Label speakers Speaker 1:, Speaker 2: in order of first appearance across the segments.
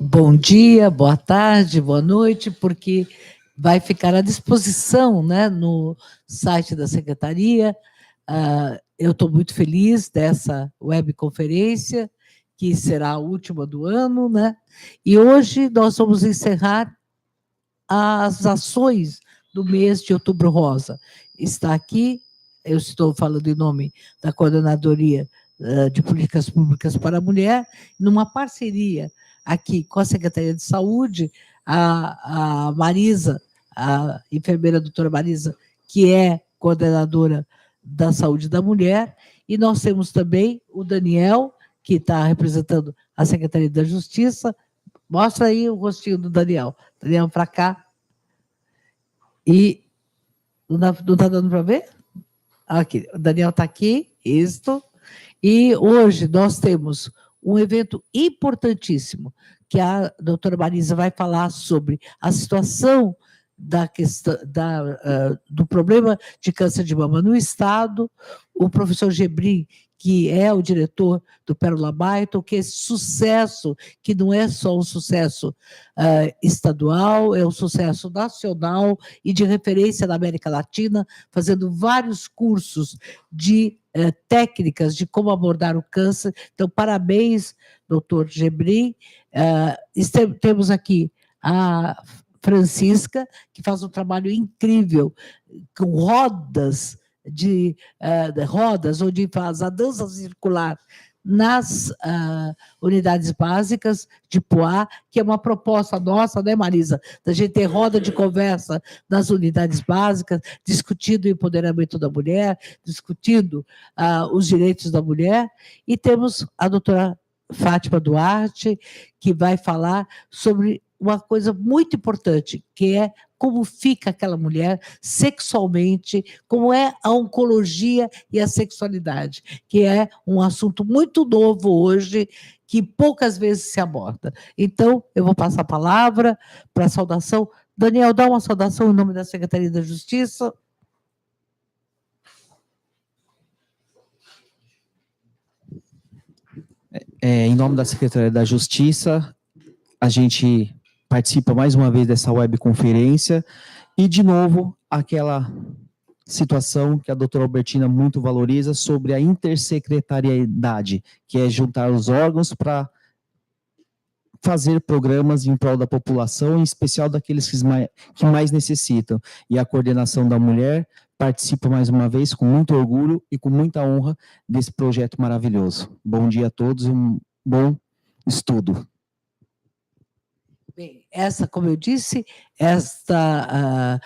Speaker 1: bom dia, boa tarde, boa noite, porque vai ficar à disposição, né, no site da Secretaria. Eu estou muito feliz dessa webconferência, que será a última do ano, né? E hoje nós vamos encerrar as ações do mês de Outubro Rosa. Está aqui, eu estou falando em nome da Coordenadoria de Políticas Públicas para a Mulher, numa parceria aqui com a Secretaria de Saúde, a Marisa, a enfermeira doutora Marisa, que é coordenadora da Saúde da Mulher, e nós temos também o Daniel, que está representando a Secretaria da Justiça. Mostra aí o rostinho do Daniel. Daniel, para cá. E não está dando para ver? Aqui, o Daniel está aqui, isto. E hoje nós temos um evento importantíssimo, que a doutora Marisa vai falar sobre a situação da questão, do problema de câncer de mama no Estado. O professor Gebrim, que é o diretor do Pérola Byton, que esse sucesso, que não é só um sucesso estadual, é um sucesso nacional e de referência na América Latina, fazendo vários cursos de técnicas de como abordar o câncer. Então, parabéns, doutor Gebrim. Temos aqui a Francisca, que faz um trabalho incrível, com rodas, onde faz a dança circular nas unidades básicas de Poá, que é uma proposta nossa, né, Marisa? Da gente ter roda de conversa nas unidades básicas, discutindo o empoderamento da mulher, discutindo os direitos da mulher. E temos a doutora Fátima Duarte, que vai falar sobre uma coisa muito importante, que é como fica aquela mulher sexualmente, como é a oncologia e a sexualidade, que é um assunto muito novo hoje, que poucas vezes se aborda. Então, eu vou passar a palavra para a saudação. Daniel, dá uma saudação em nome da Secretaria da Justiça.
Speaker 2: Em nome da Secretaria da Justiça, a gente participa mais uma vez dessa webconferência e, de novo, aquela situação que a doutora Albertina muito valoriza sobre a intersecretariedade, que é juntar os órgãos para fazer programas em prol da população, em especial daqueles que mais necessitam. E a coordenação da mulher participa mais uma vez com muito orgulho e com muita honra desse projeto maravilhoso. Bom dia a todos e um bom estudo.
Speaker 1: Bem, como eu disse, esta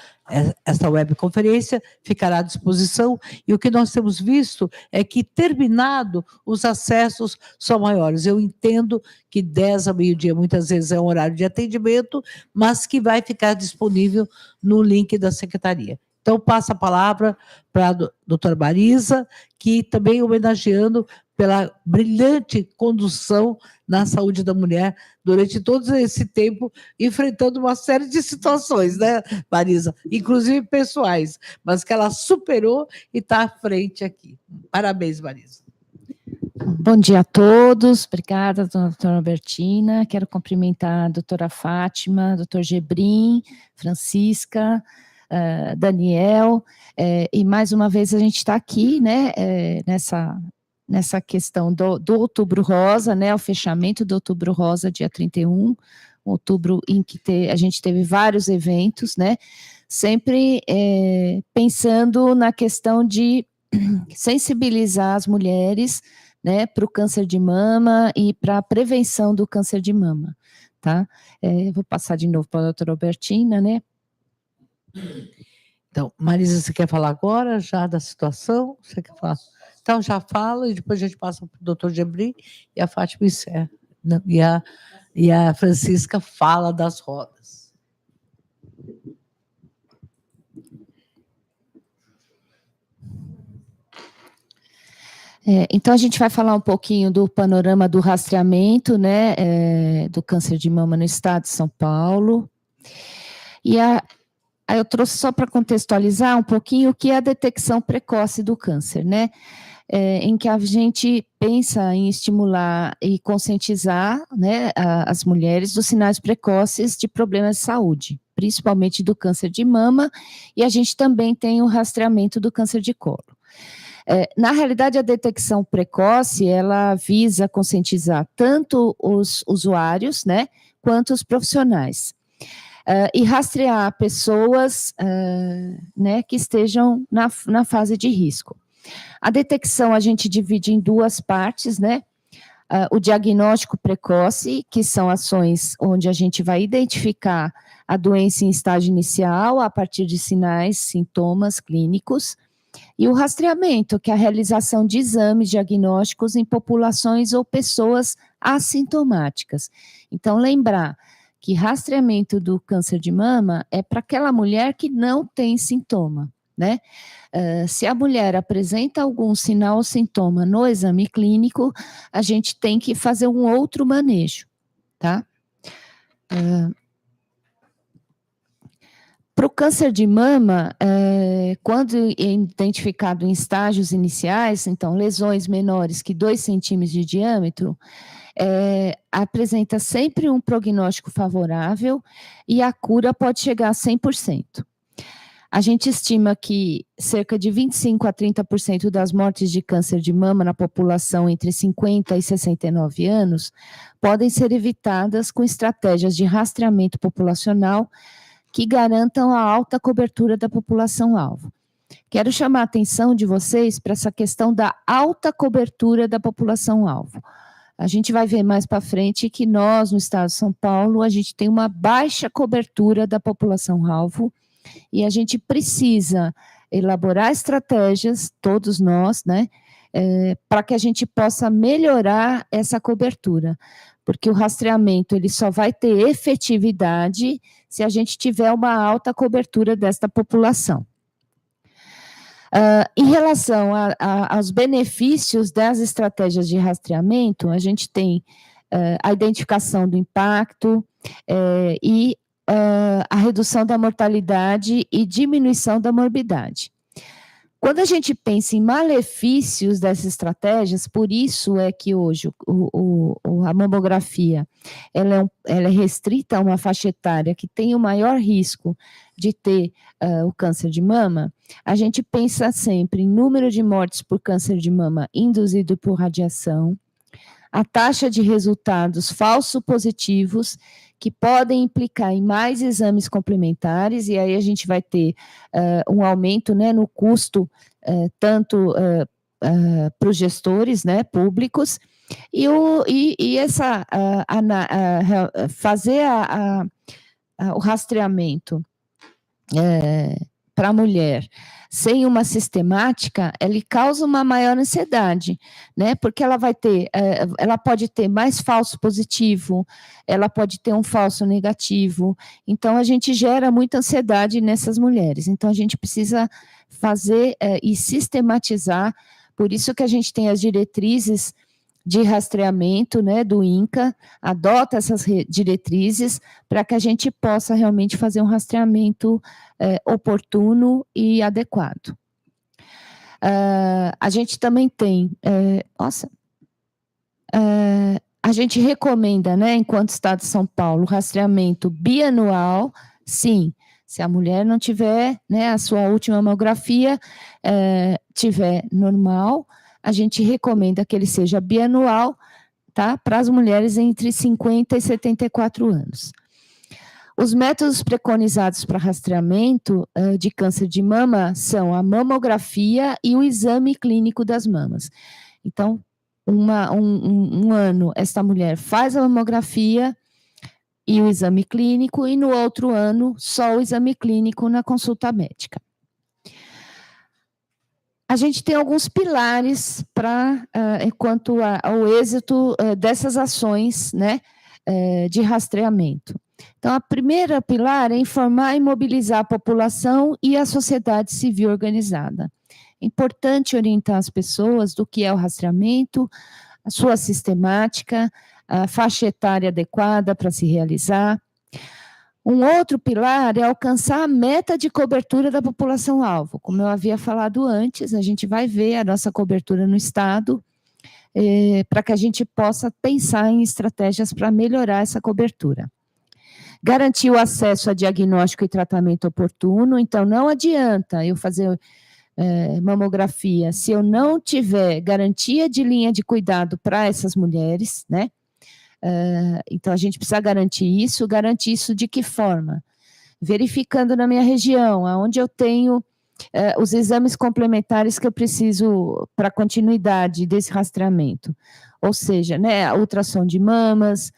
Speaker 1: webconferência ficará à disposição, e o que nós temos visto é que, terminado, os acessos são maiores. Eu entendo que 10 a meio-dia, muitas vezes, é um horário de atendimento, mas que vai ficar disponível no link da Secretaria. Então, passo a palavra para a doutora Marisa, que também homenageando pela brilhante condução na saúde da mulher durante todo esse tempo, enfrentando uma série de situações, né, Marisa? Inclusive pessoais, mas que ela superou e está à frente aqui. Parabéns, Marisa.
Speaker 3: Bom dia a todos, obrigada, doutora Albertina. Quero cumprimentar a doutora Fátima, doutor Gebrim, Francisca, Daniel, e mais uma vez a gente está aqui, né, nessa questão do Outubro Rosa, né, o fechamento do Outubro Rosa, dia 31, outubro em que a gente teve vários eventos, né, sempre pensando na questão de sensibilizar as mulheres, né, para o câncer de mama e para a prevenção do câncer de mama, tá? Vou passar de novo para a doutora Albertina, né?
Speaker 1: Então, Marisa, você quer falar agora já da situação? Você quer falar? Então, já fala, e depois a gente passa para o doutor Gebrim e a Fátima encerra. E a Francisca fala das rodas.
Speaker 3: Então, a gente vai falar um pouquinho do panorama do rastreamento, né, do câncer de mama no estado de São Paulo. E aí eu trouxe só para contextualizar um pouquinho o que é a detecção precoce do câncer, né? em que a gente pensa em estimular e conscientizar, né, as mulheres dos sinais precoces de problemas de saúde, principalmente do câncer de mama, e a gente também tem o rastreamento do câncer de colo. Na realidade, a detecção precoce, ela visa conscientizar tanto os usuários, né, quanto os profissionais. E rastrear pessoas, né, que estejam na fase de risco. A detecção a gente divide em duas partes, né? O diagnóstico precoce, que são ações onde a gente vai identificar a doença em estágio inicial, a partir de sinais, sintomas clínicos, e o rastreamento, que é a realização de exames diagnósticos em populações ou pessoas assintomáticas. Então, lembrar que rastreamento do câncer de mama é para aquela mulher que não tem sintoma, né? Se a mulher apresenta algum sinal ou sintoma no exame clínico, a gente tem que fazer um outro manejo, tá? Para o câncer de mama, quando é identificado em estágios iniciais, então lesões menores que 2 centímetros de diâmetro, apresenta sempre um prognóstico favorável e a cura pode chegar a 100%. A gente estima que cerca de 25% a 30% das mortes de câncer de mama na população entre 50 e 69 anos podem ser evitadas com estratégias de rastreamento populacional que garantam a alta cobertura da população-alvo. Quero chamar a atenção de vocês para essa questão da alta cobertura da população-alvo. A gente vai ver mais para frente que nós, no estado de São Paulo, a gente tem uma baixa cobertura da população-alvo e a gente precisa elaborar estratégias, todos nós, né, para que a gente possa melhorar essa cobertura, porque o rastreamento ele só vai ter efetividade se a gente tiver uma alta cobertura desta população. Em relação aos benefícios das estratégias de rastreamento, a gente tem a identificação do impacto e a redução da mortalidade e diminuição da morbidade. Quando a gente pensa em malefícios dessas estratégias, por isso é que hoje a mamografia ela é restrita a uma faixa etária que tem o maior risco de ter o câncer de mama, a gente pensa sempre em número de mortes por câncer de mama induzido por radiação, a taxa de resultados falso positivos, que podem implicar em mais exames complementares, e aí a gente vai ter um aumento, né, no custo, tanto para os gestores, né, públicos, fazer o rastreamento para a mulher sem uma sistemática, ele causa uma maior ansiedade, né? Porque ela vai ter, ela pode ter mais falso positivo, ela pode ter um falso negativo, então a gente gera muita ansiedade nessas mulheres, então a gente precisa fazer e sistematizar, por isso que a gente tem as diretrizes de rastreamento, né, do INCA, adota essas diretrizes para que a gente possa realmente fazer um rastreamento oportuno e adequado. A gente também tem, a gente recomenda, né, enquanto Estado de São Paulo, rastreamento bianual, sim, se a mulher não tiver, né, a sua última mamografia tiver normal, a gente recomenda que ele seja bianual, tá? Para as mulheres entre 50 e 74 anos. Os métodos preconizados para rastreamento de câncer de mama são a mamografia e o exame clínico das mamas. Então, um ano, esta mulher faz a mamografia e o exame clínico, e no outro ano, só o exame clínico na consulta médica. A gente tem alguns pilares quanto ao êxito dessas ações, né, de rastreamento. Então, a primeira pilar é informar e mobilizar a população e a sociedade civil organizada. É importante orientar as pessoas do que é o rastreamento, a sua sistemática, a faixa etária adequada para se realizar. Um outro pilar é alcançar a meta de cobertura da população-alvo. Como eu havia falado antes, a gente vai ver a nossa cobertura no estado, para que a gente possa pensar em estratégias para melhorar essa cobertura. Garantir o acesso a diagnóstico e tratamento oportuno, então não adianta eu fazer mamografia se eu não tiver garantia de linha de cuidado para essas mulheres, né? Então a gente precisa garantir isso de que forma? Verificando na minha região, onde eu tenho os exames complementares que eu preciso para continuidade desse rastreamento, ou seja, né, a ultrassom de mamas,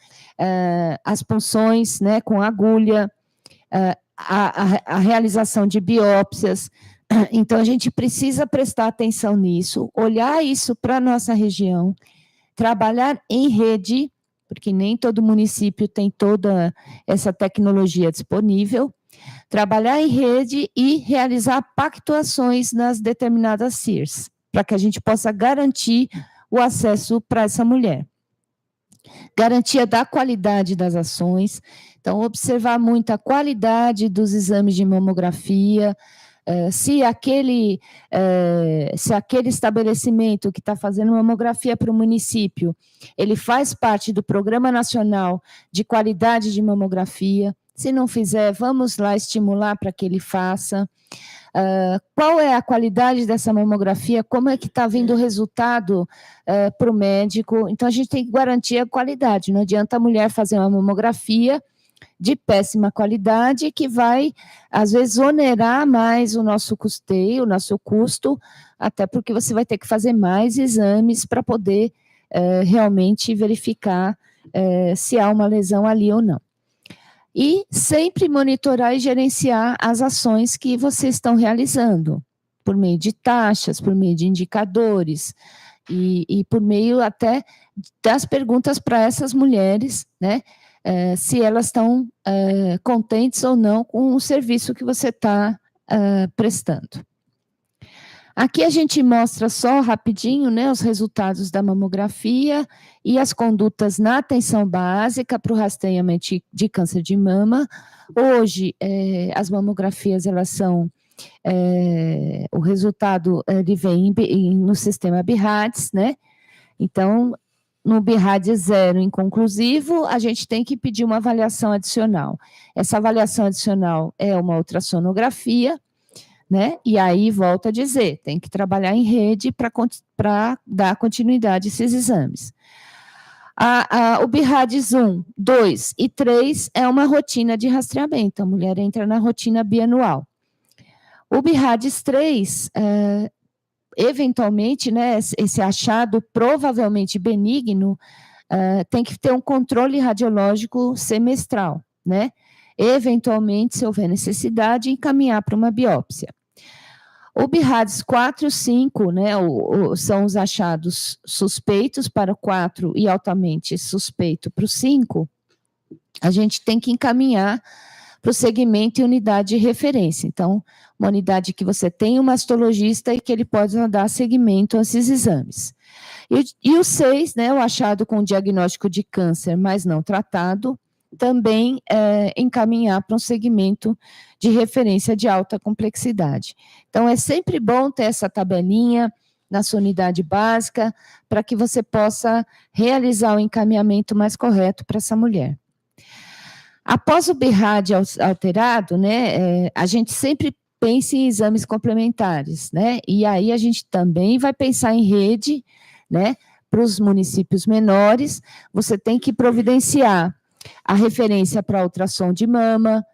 Speaker 3: as punções, né, com agulha, a realização de biópsias. Então, a gente precisa prestar atenção nisso, olhar isso para a nossa região, trabalhar em rede, porque nem todo município tem toda essa tecnologia disponível, trabalhar em rede e realizar pactuações nas determinadas CIRS, para que a gente possa garantir o acesso para essa mulher. Garantia da qualidade das ações, então observar muito a qualidade dos exames de mamografia, se aquele estabelecimento que está fazendo mamografia para o município, ele faz parte do Programa Nacional de Qualidade de Mamografia. Se não fizer, vamos lá estimular para que ele faça. Qual é a qualidade dessa mamografia? Como é que está vindo o resultado para o médico? Então, a gente tem que garantir a qualidade. Não adianta a mulher fazer uma mamografia de péssima qualidade, que vai, às vezes, onerar mais o nosso custeio, o nosso custo, até porque você vai ter que fazer mais exames para poder realmente verificar se há uma lesão ali ou não. E sempre monitorar e gerenciar as ações que vocês estão realizando, por meio de taxas, por meio de indicadores, e por meio até das perguntas para essas mulheres, né, se elas estão contentes ou não com o serviço que você está prestando. Aqui a gente mostra só rapidinho, né, os resultados da mamografia e as condutas na atenção básica para o rastreamento de câncer de mama. Hoje, as mamografias, elas são, o resultado ele vem no sistema BIRADS, né? Então, no BIRADS 0 inconclusivo, a gente tem que pedir uma avaliação adicional. Essa avaliação adicional é uma ultrassonografia, né? E aí, volto a dizer, tem que trabalhar em rede para dar continuidade a esses exames. O BIRADS 1, 2 e 3 é uma rotina de rastreamento, a mulher entra na rotina bianual. O BIRADS 3, eventualmente, né, esse achado provavelmente benigno, tem que ter um controle radiológico semestral, né? Eventualmente, se houver necessidade, encaminhar para uma biópsia. O BIRADS 4 e 5, né, são os achados suspeitos para o 4 e altamente suspeito para o 5, a gente tem que encaminhar para o segmento e unidade de referência. Então, uma unidade que você tem um mastologista e que ele pode dar seguimento a esses exames. E o 6, né, o achado com diagnóstico de câncer, mas não tratado, também encaminhar para um segmento de referência de alta complexidade. Então, é sempre bom ter essa tabelinha na sua unidade básica, para que você possa realizar o encaminhamento mais correto para essa mulher. Após o BIRAD alterado, né, a gente sempre pensa em exames complementares, né, e aí a gente também vai pensar em rede, né, para os municípios menores, você tem que providenciar a referência para ultrassom de mama,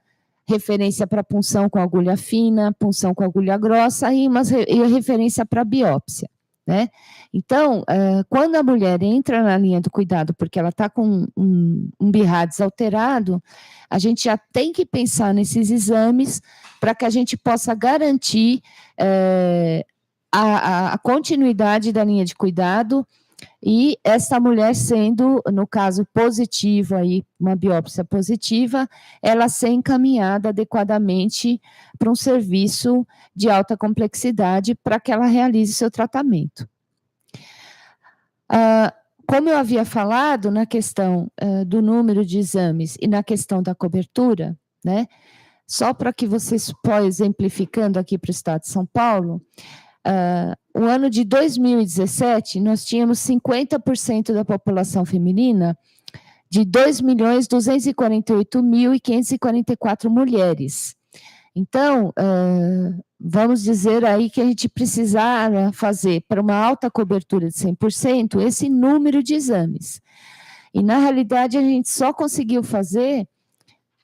Speaker 3: referência para punção com agulha fina, punção com agulha grossa e a referência para biópsia, né? Então, quando a mulher entra na linha do cuidado porque ela está com um BIRADS alterado, a gente já tem que pensar nesses exames para que a gente possa garantir a continuidade da linha de cuidado e essa mulher sendo, no caso positivo, aí, uma biópsia positiva, ela ser encaminhada adequadamente para um serviço de alta complexidade para que ela realize seu tratamento. Como eu havia falado na questão do número de exames e na questão da cobertura, né? Só para que vocês possam, exemplificando aqui para o estado de São Paulo, o ano de 2017, nós tínhamos 50% da população feminina de 2.248.544 mulheres. Então, vamos dizer aí que a gente precisara fazer para uma alta cobertura de 100% esse número de exames. E, na realidade, a gente só conseguiu fazer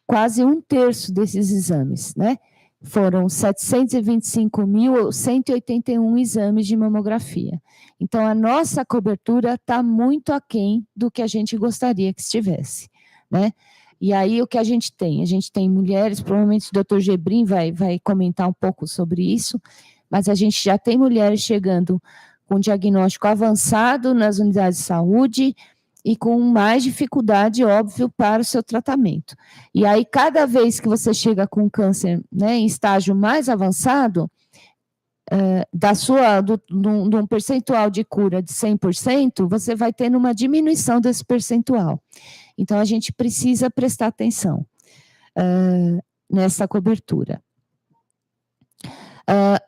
Speaker 3: quase 1/3 desses exames, né? Foram 725.181 exames de mamografia. Então, a nossa cobertura está muito aquém do que a gente gostaria que estivesse, né? E aí, o que a gente tem? A gente tem mulheres, provavelmente o doutor Gebrim vai comentar um pouco sobre isso, mas a gente já tem mulheres chegando com diagnóstico avançado nas unidades de saúde e com mais dificuldade, óbvio, para o seu tratamento. E aí, cada vez que você chega com câncer, né, em estágio mais avançado, de um percentual de cura de 100%, você vai tendo uma diminuição desse percentual. Então, a gente precisa prestar atenção nessa cobertura.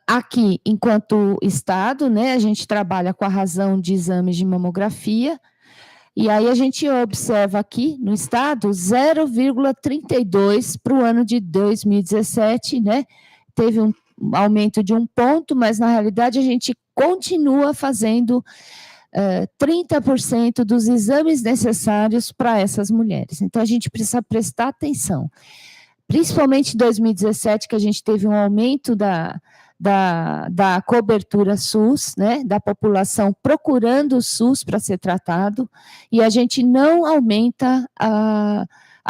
Speaker 3: Aqui, enquanto Estado, né, a gente trabalha com a razão de exames de mamografia, e aí a gente observa aqui no Estado 0,32 para o ano de 2017, né? Teve um aumento de 1 ponto, mas na realidade a gente continua fazendo 30% dos exames necessários para essas mulheres. Então, a gente precisa prestar atenção. Principalmente em 2017, que a gente teve um aumento da cobertura SUS, né, da população procurando o SUS para ser tratado, e a gente não aumenta a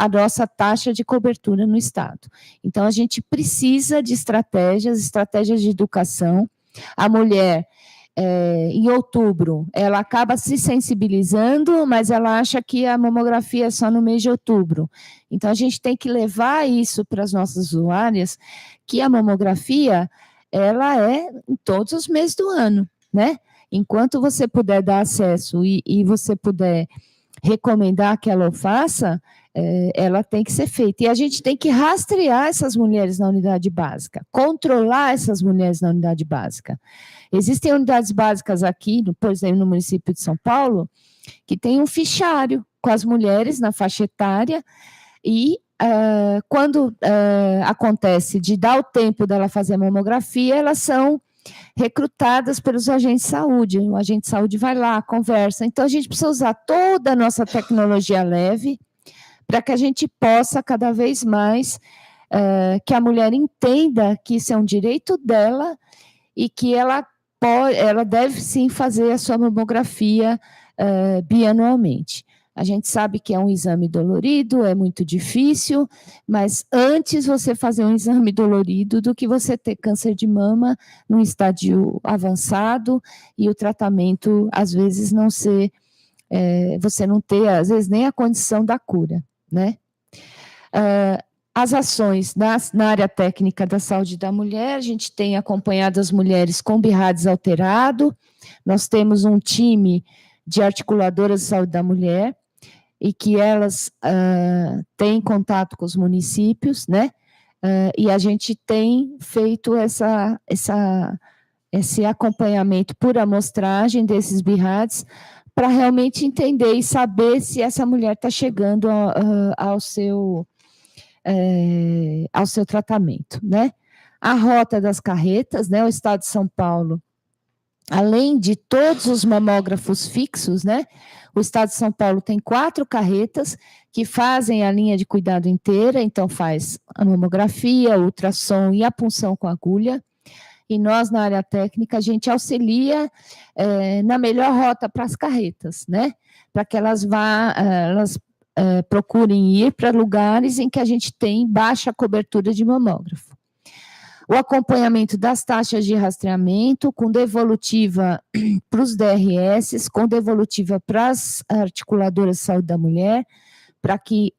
Speaker 3: nossa taxa de cobertura no Estado. Então, a gente precisa de estratégias de educação. A mulher, em outubro, ela acaba se sensibilizando, mas ela acha que a mamografia é só no mês de outubro. Então, a gente tem que levar isso para as nossas usuárias, que a mamografia, ela é em todos os meses do ano, né? Enquanto você puder dar acesso e você puder recomendar que ela o faça, ela tem que ser feita. E a gente tem que rastrear essas mulheres na unidade básica, controlar essas mulheres na unidade básica. Existem unidades básicas aqui, por exemplo, no município de São Paulo, que tem um fichário com as mulheres na faixa etária e quando acontece de dar o tempo dela fazer a mamografia, elas são recrutadas pelos agentes de saúde. O agente de saúde vai lá, conversa. Então, a gente precisa usar toda a nossa tecnologia leve para que a gente possa, cada vez mais, que a mulher entenda que isso é um direito dela e que ela deve, sim, fazer a sua mamografia bianualmente. A gente sabe que é um exame dolorido, é muito difícil, mas antes você fazer um exame dolorido do que você ter câncer de mama num estádio avançado e o tratamento, às vezes, não ser, você não ter, às vezes, nem a condição da cura, né? As ações na área técnica da saúde da mulher, a gente tem acompanhado as mulheres com BIRADS alterado, nós temos um time de articuladoras de saúde da mulher, e que elas têm contato com os municípios, né? E a gente tem feito esse acompanhamento por amostragem desses BIRADS para realmente entender e saber se essa mulher está chegando ao seu tratamento, né? A rota das carretas, né? O Estado de São Paulo, além de todos os mamógrafos fixos, né? O Estado de São Paulo tem 4 carretas que fazem a linha de cuidado inteira, então faz a mamografia, o ultrassom e a punção com agulha. E nós, na área técnica, a gente auxilia na melhor rota para as carretas, né? Para que elas procurem ir para lugares em que a gente tem baixa cobertura de mamógrafo. O acompanhamento das taxas de rastreamento, com devolutiva para os DRS, com devolutiva para as articuladoras de saúde da mulher, para que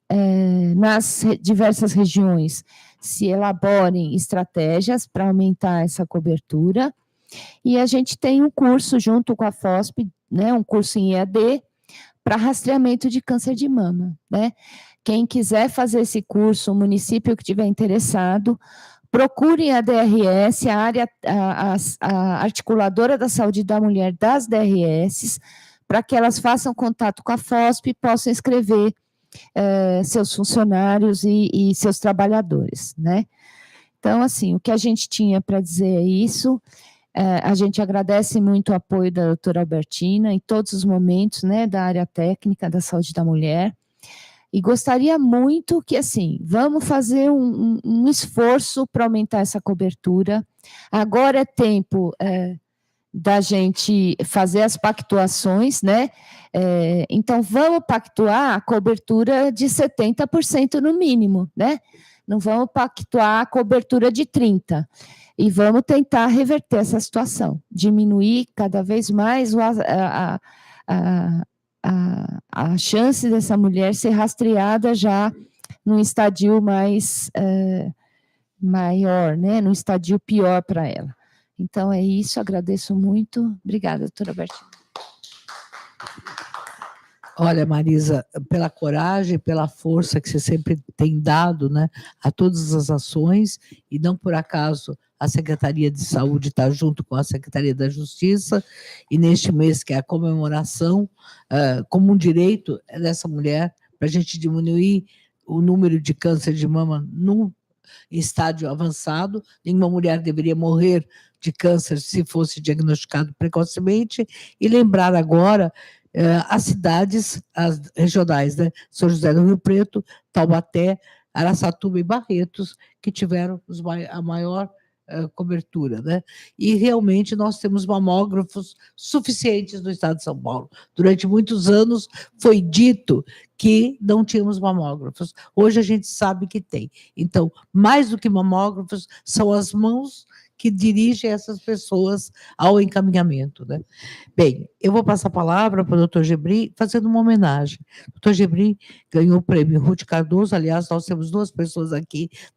Speaker 3: nas diversas regiões se elaborem estratégias para aumentar essa cobertura. E a gente tem um curso junto com a FOSP, né, um curso em EAD, para rastreamento de câncer de mama, né? quem quiser fazer esse curso, o município que estiver interessado, procurem a DRS, a articuladora da saúde da mulher das DRS, para que elas façam contato com a FOSP e possam inscrever seus funcionários e seus trabalhadores, né? Então, assim, o que a gente tinha para dizer é isso. A gente agradece muito o apoio da doutora Albertina em todos os momentos, né, da área técnica da saúde da mulher. E gostaria muito que, assim, vamos fazer um esforço para aumentar essa cobertura. Agora é tempo da gente fazer as pactuações, né? Então, vamos pactuar a cobertura de 70% no mínimo, né? Não vamos pactuar a cobertura de 30%. E vamos tentar reverter essa situação, diminuir cada vez mais a chance dessa mulher ser rastreada já num estadio mais maior, né? Num estadio pior para ela. Então, é isso, agradeço muito. Obrigada, doutora Bertina.
Speaker 1: Olha, Marisa, pela coragem, pela força que você sempre tem dado, né, a todas as ações, e não por acaso a Secretaria de Saúde está junto com a Secretaria da Justiça, e neste mês, que é a comemoração, como um direito dessa mulher, para a gente diminuir o número de câncer de mama no estágio avançado. Nenhuma mulher deveria morrer de câncer se fosse diagnosticado precocemente, e lembrar agora as cidades, as regionais, né? São José do Rio Preto, Taubaté, Araçatuba e Barretos, que tiveram a maior cobertura, né? E realmente nós temos mamógrafos suficientes no estado de São Paulo. Durante muitos anos foi dito que não tínhamos mamógrafos. Hoje a gente sabe que tem. Então, mais do que mamógrafos, são as mãos que dirigem essas pessoas ao encaminhamento, né? Bem, eu vou passar a palavra para o doutor Gebrim, fazendo uma homenagem. O doutor Gebrim ganhou o prêmio Ruth Cardoso. Aliás, nós temos duas pessoas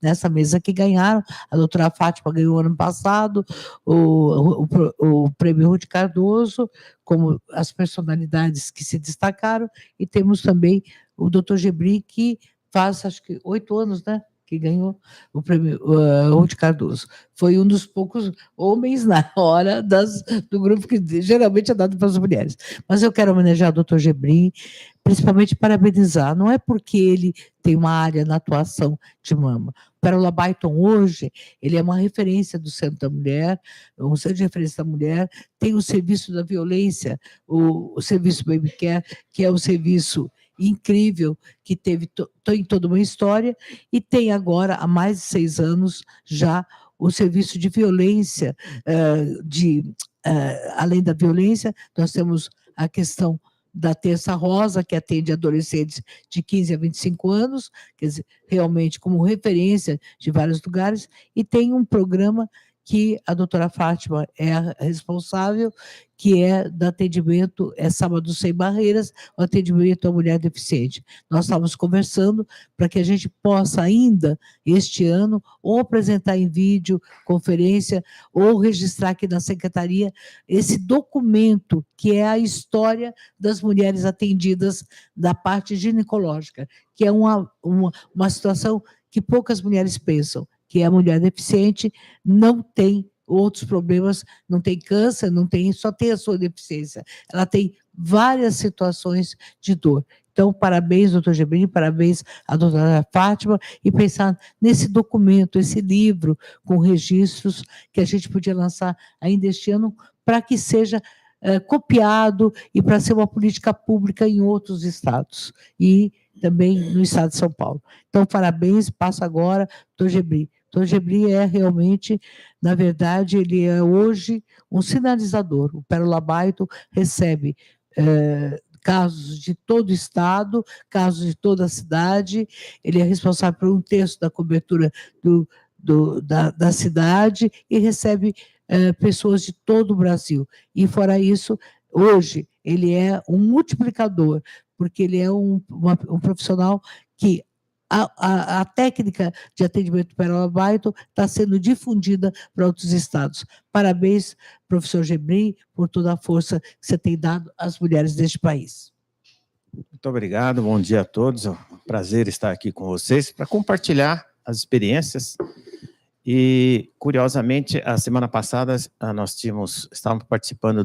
Speaker 1: nessa mesa que ganharam. A doutora Fátima ganhou ano passado o prêmio Ruth Cardoso, como as personalidades que se destacaram, e temos também o doutor Gebrim, que faz, acho que 8 anos, né? Que ganhou o prêmio Ruth Cardoso. Foi um dos poucos homens na hora do grupo que geralmente é dado para as mulheres. Mas eu quero homenagear o doutor Gebrim, principalmente parabenizar. Não é porque ele tem uma área na atuação de mama. O Pérola Byton hoje, ele é uma referência do Centro da Mulher, um centro de referência da mulher, tem o serviço da violência, o serviço Baby Care, que é um serviço incrível, que tem toda uma história, e tem agora, há mais de 6 anos, já o serviço de violência, além da violência, nós temos a questão da Terça Rosa, que atende adolescentes de 15 a 25 anos, quer dizer, realmente como referência de vários lugares, e tem um programa que a doutora Fátima é a responsável, que é do atendimento, Sábado Sem Barreiras, o atendimento à mulher deficiente. Nós estávamos conversando para que a gente possa ainda, este ano, ou apresentar em vídeo, conferência, ou registrar aqui na Secretaria esse documento, que é a história das mulheres atendidas da parte ginecológica, que é uma situação que poucas mulheres pensam, que a mulher deficiente não tem outros problemas, não tem câncer, só tem a sua deficiência. Ela tem várias situações de dor. Então, parabéns, doutor Gebrim, parabéns à doutora Fátima, e pensar nesse documento, esse livro com registros que a gente podia lançar ainda este ano, para que seja copiado e para ser uma política pública em outros estados, e também no estado de São Paulo. Então, parabéns, passo agora, doutor Gebrim. Doutor Gebrim é realmente, na verdade, ele é hoje um sinalizador. O Pérola Byton recebe casos de todo o estado, casos de toda a cidade, ele é responsável por 1/3 da cobertura da cidade, e recebe pessoas de todo o Brasil. E, fora isso, hoje, ele é um multiplicador, porque ele é um profissional que a técnica de atendimento Pérola Byton está sendo difundida para outros estados. Parabéns, professor Gebrim, por toda a força que você tem dado às mulheres deste país.
Speaker 4: Muito obrigado, bom dia a todos. É um prazer estar aqui com vocês para compartilhar as experiências. E, curiosamente, a semana passada nós estávamos participando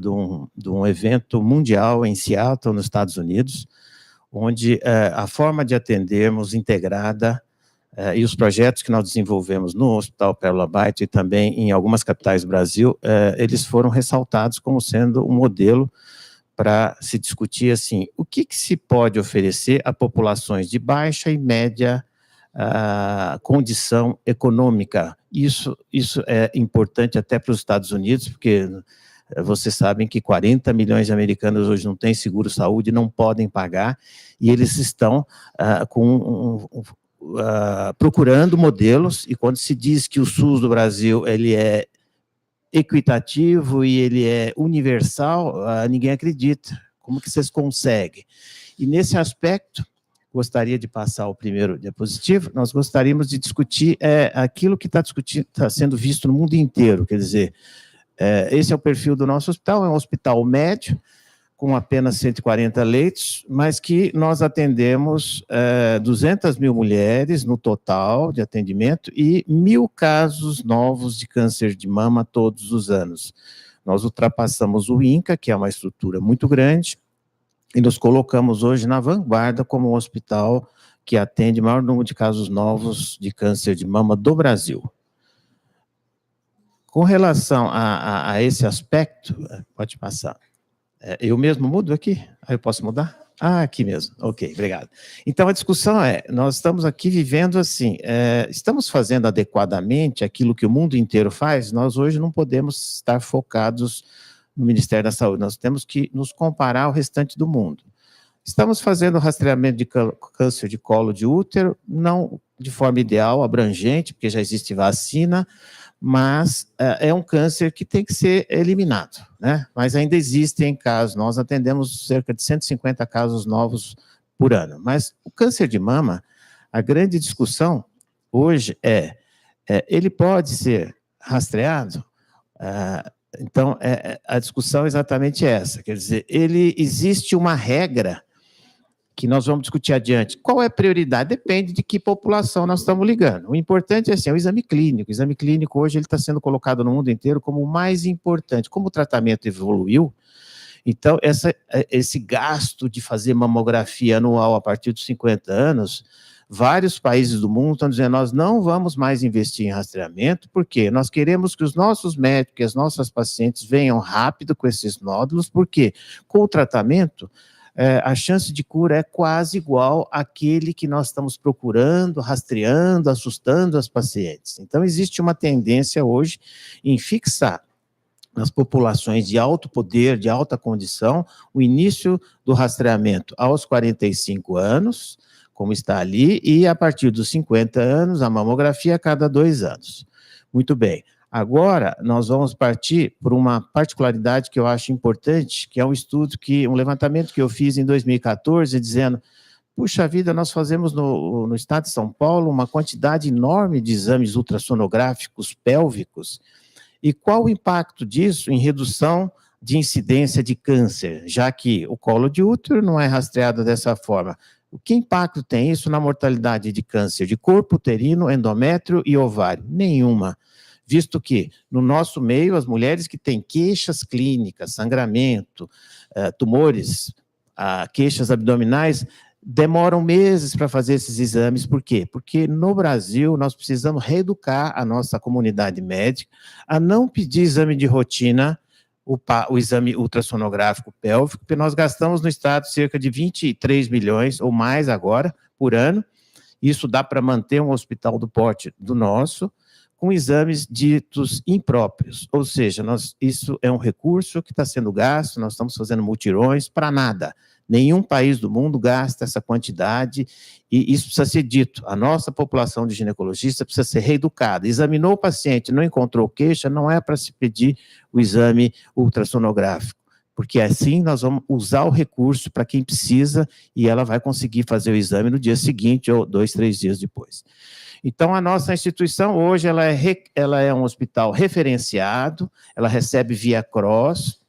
Speaker 4: de um evento mundial em Seattle, nos Estados Unidos, onde a forma de atendermos integrada e os projetos que nós desenvolvemos no Hospital Pérola Baito e também em algumas capitais do Brasil, eles foram ressaltados como sendo um modelo para se discutir assim, o que se pode oferecer a populações de baixa e média condição econômica. Isso é importante até para os Estados Unidos, porque vocês sabem que 40 milhões de americanos hoje não têm seguro-saúde, não podem pagar, e eles estão procurando modelos, e quando se diz que o SUS do Brasil ele é equitativo e ele é universal, ninguém acredita. Como que vocês conseguem? E nesse aspecto, gostaria de passar o primeiro diapositivo, nós gostaríamos de discutir aquilo que está sendo visto no mundo inteiro, quer dizer, esse é o perfil do nosso hospital, é um hospital médio, com apenas 140 leitos, mas que nós atendemos 200 mil mulheres no total de atendimento e 1.000 casos novos de câncer de mama todos os anos. Nós ultrapassamos o INCA, que é uma estrutura muito grande, e nos colocamos hoje na vanguarda como um hospital que atende o maior número de casos novos de câncer de mama do Brasil. Com relação a esse aspecto, pode passar. Eu mesmo mudo aqui? Eu posso mudar? Aqui mesmo. Ok, obrigado. Então, a discussão nós estamos aqui vivendo assim, estamos fazendo adequadamente aquilo que o mundo inteiro faz, nós hoje não podemos estar focados no Ministério da Saúde, nós temos que nos comparar ao restante do mundo. Estamos fazendo rastreamento de câncer de colo de útero, não de forma ideal, abrangente, porque já existe vacina, mas é um câncer que tem que ser eliminado, né? Mas ainda existem casos, nós atendemos cerca de 150 casos novos por ano. Mas o câncer de mama, a grande discussão hoje ele pode ser rastreado? Então, a discussão é exatamente essa, quer dizer, existe uma regra que nós vamos discutir adiante. Qual é a prioridade? Depende de que população nós estamos ligando. O importante é assim, o exame clínico. O exame clínico hoje ele está sendo colocado no mundo inteiro como o mais importante. Como o tratamento evoluiu, então esse gasto de fazer mamografia anual a partir dos 50 anos, vários países do mundo estão dizendo, nós não vamos mais investir em rastreamento, porque nós queremos que os nossos médicos e as nossas pacientes venham rápido com esses nódulos, porque com o tratamento, a chance de cura é quase igual àquele que nós estamos procurando, rastreando, assustando as pacientes. Então, existe uma tendência hoje em fixar nas populações de alto poder, de alta condição, o início do rastreamento aos 45 anos, como está ali, e a partir dos 50 anos, a mamografia a cada 2 anos. Muito bem. Agora, nós vamos partir por uma particularidade que eu acho importante, que é um levantamento que eu fiz em 2014, dizendo, puxa vida, nós fazemos no estado de São Paulo uma quantidade enorme de exames ultrassonográficos pélvicos, e qual o impacto disso em redução de incidência de câncer, já que o colo de útero não é rastreado dessa forma. Que impacto tem isso na mortalidade de câncer de corpo uterino, endométrio e ovário? Nenhuma. Visto que, no nosso meio, as mulheres que têm queixas clínicas, sangramento, tumores, queixas abdominais, demoram meses para fazer esses exames. Por quê? Porque no Brasil nós precisamos reeducar a nossa comunidade médica a não pedir exame de rotina, o exame ultrassonográfico pélvico, porque nós gastamos no estado cerca de 23 milhões ou mais agora, por ano. Isso dá para manter um hospital do porte do nosso, com exames ditos impróprios, ou seja, isso é um recurso que está sendo gasto, nós estamos fazendo mutirões para nada. Nenhum país do mundo gasta essa quantidade, e isso precisa ser dito. A nossa população de ginecologistas precisa ser reeducada. Examinou o paciente, não encontrou queixa, não é para se pedir o exame ultrassonográfico, porque assim nós vamos usar o recurso para quem precisa, e ela vai conseguir fazer o exame no dia seguinte, ou 2, 3 dias depois. Então, a nossa instituição hoje, ela é um hospital referenciado, ela recebe via CROSS,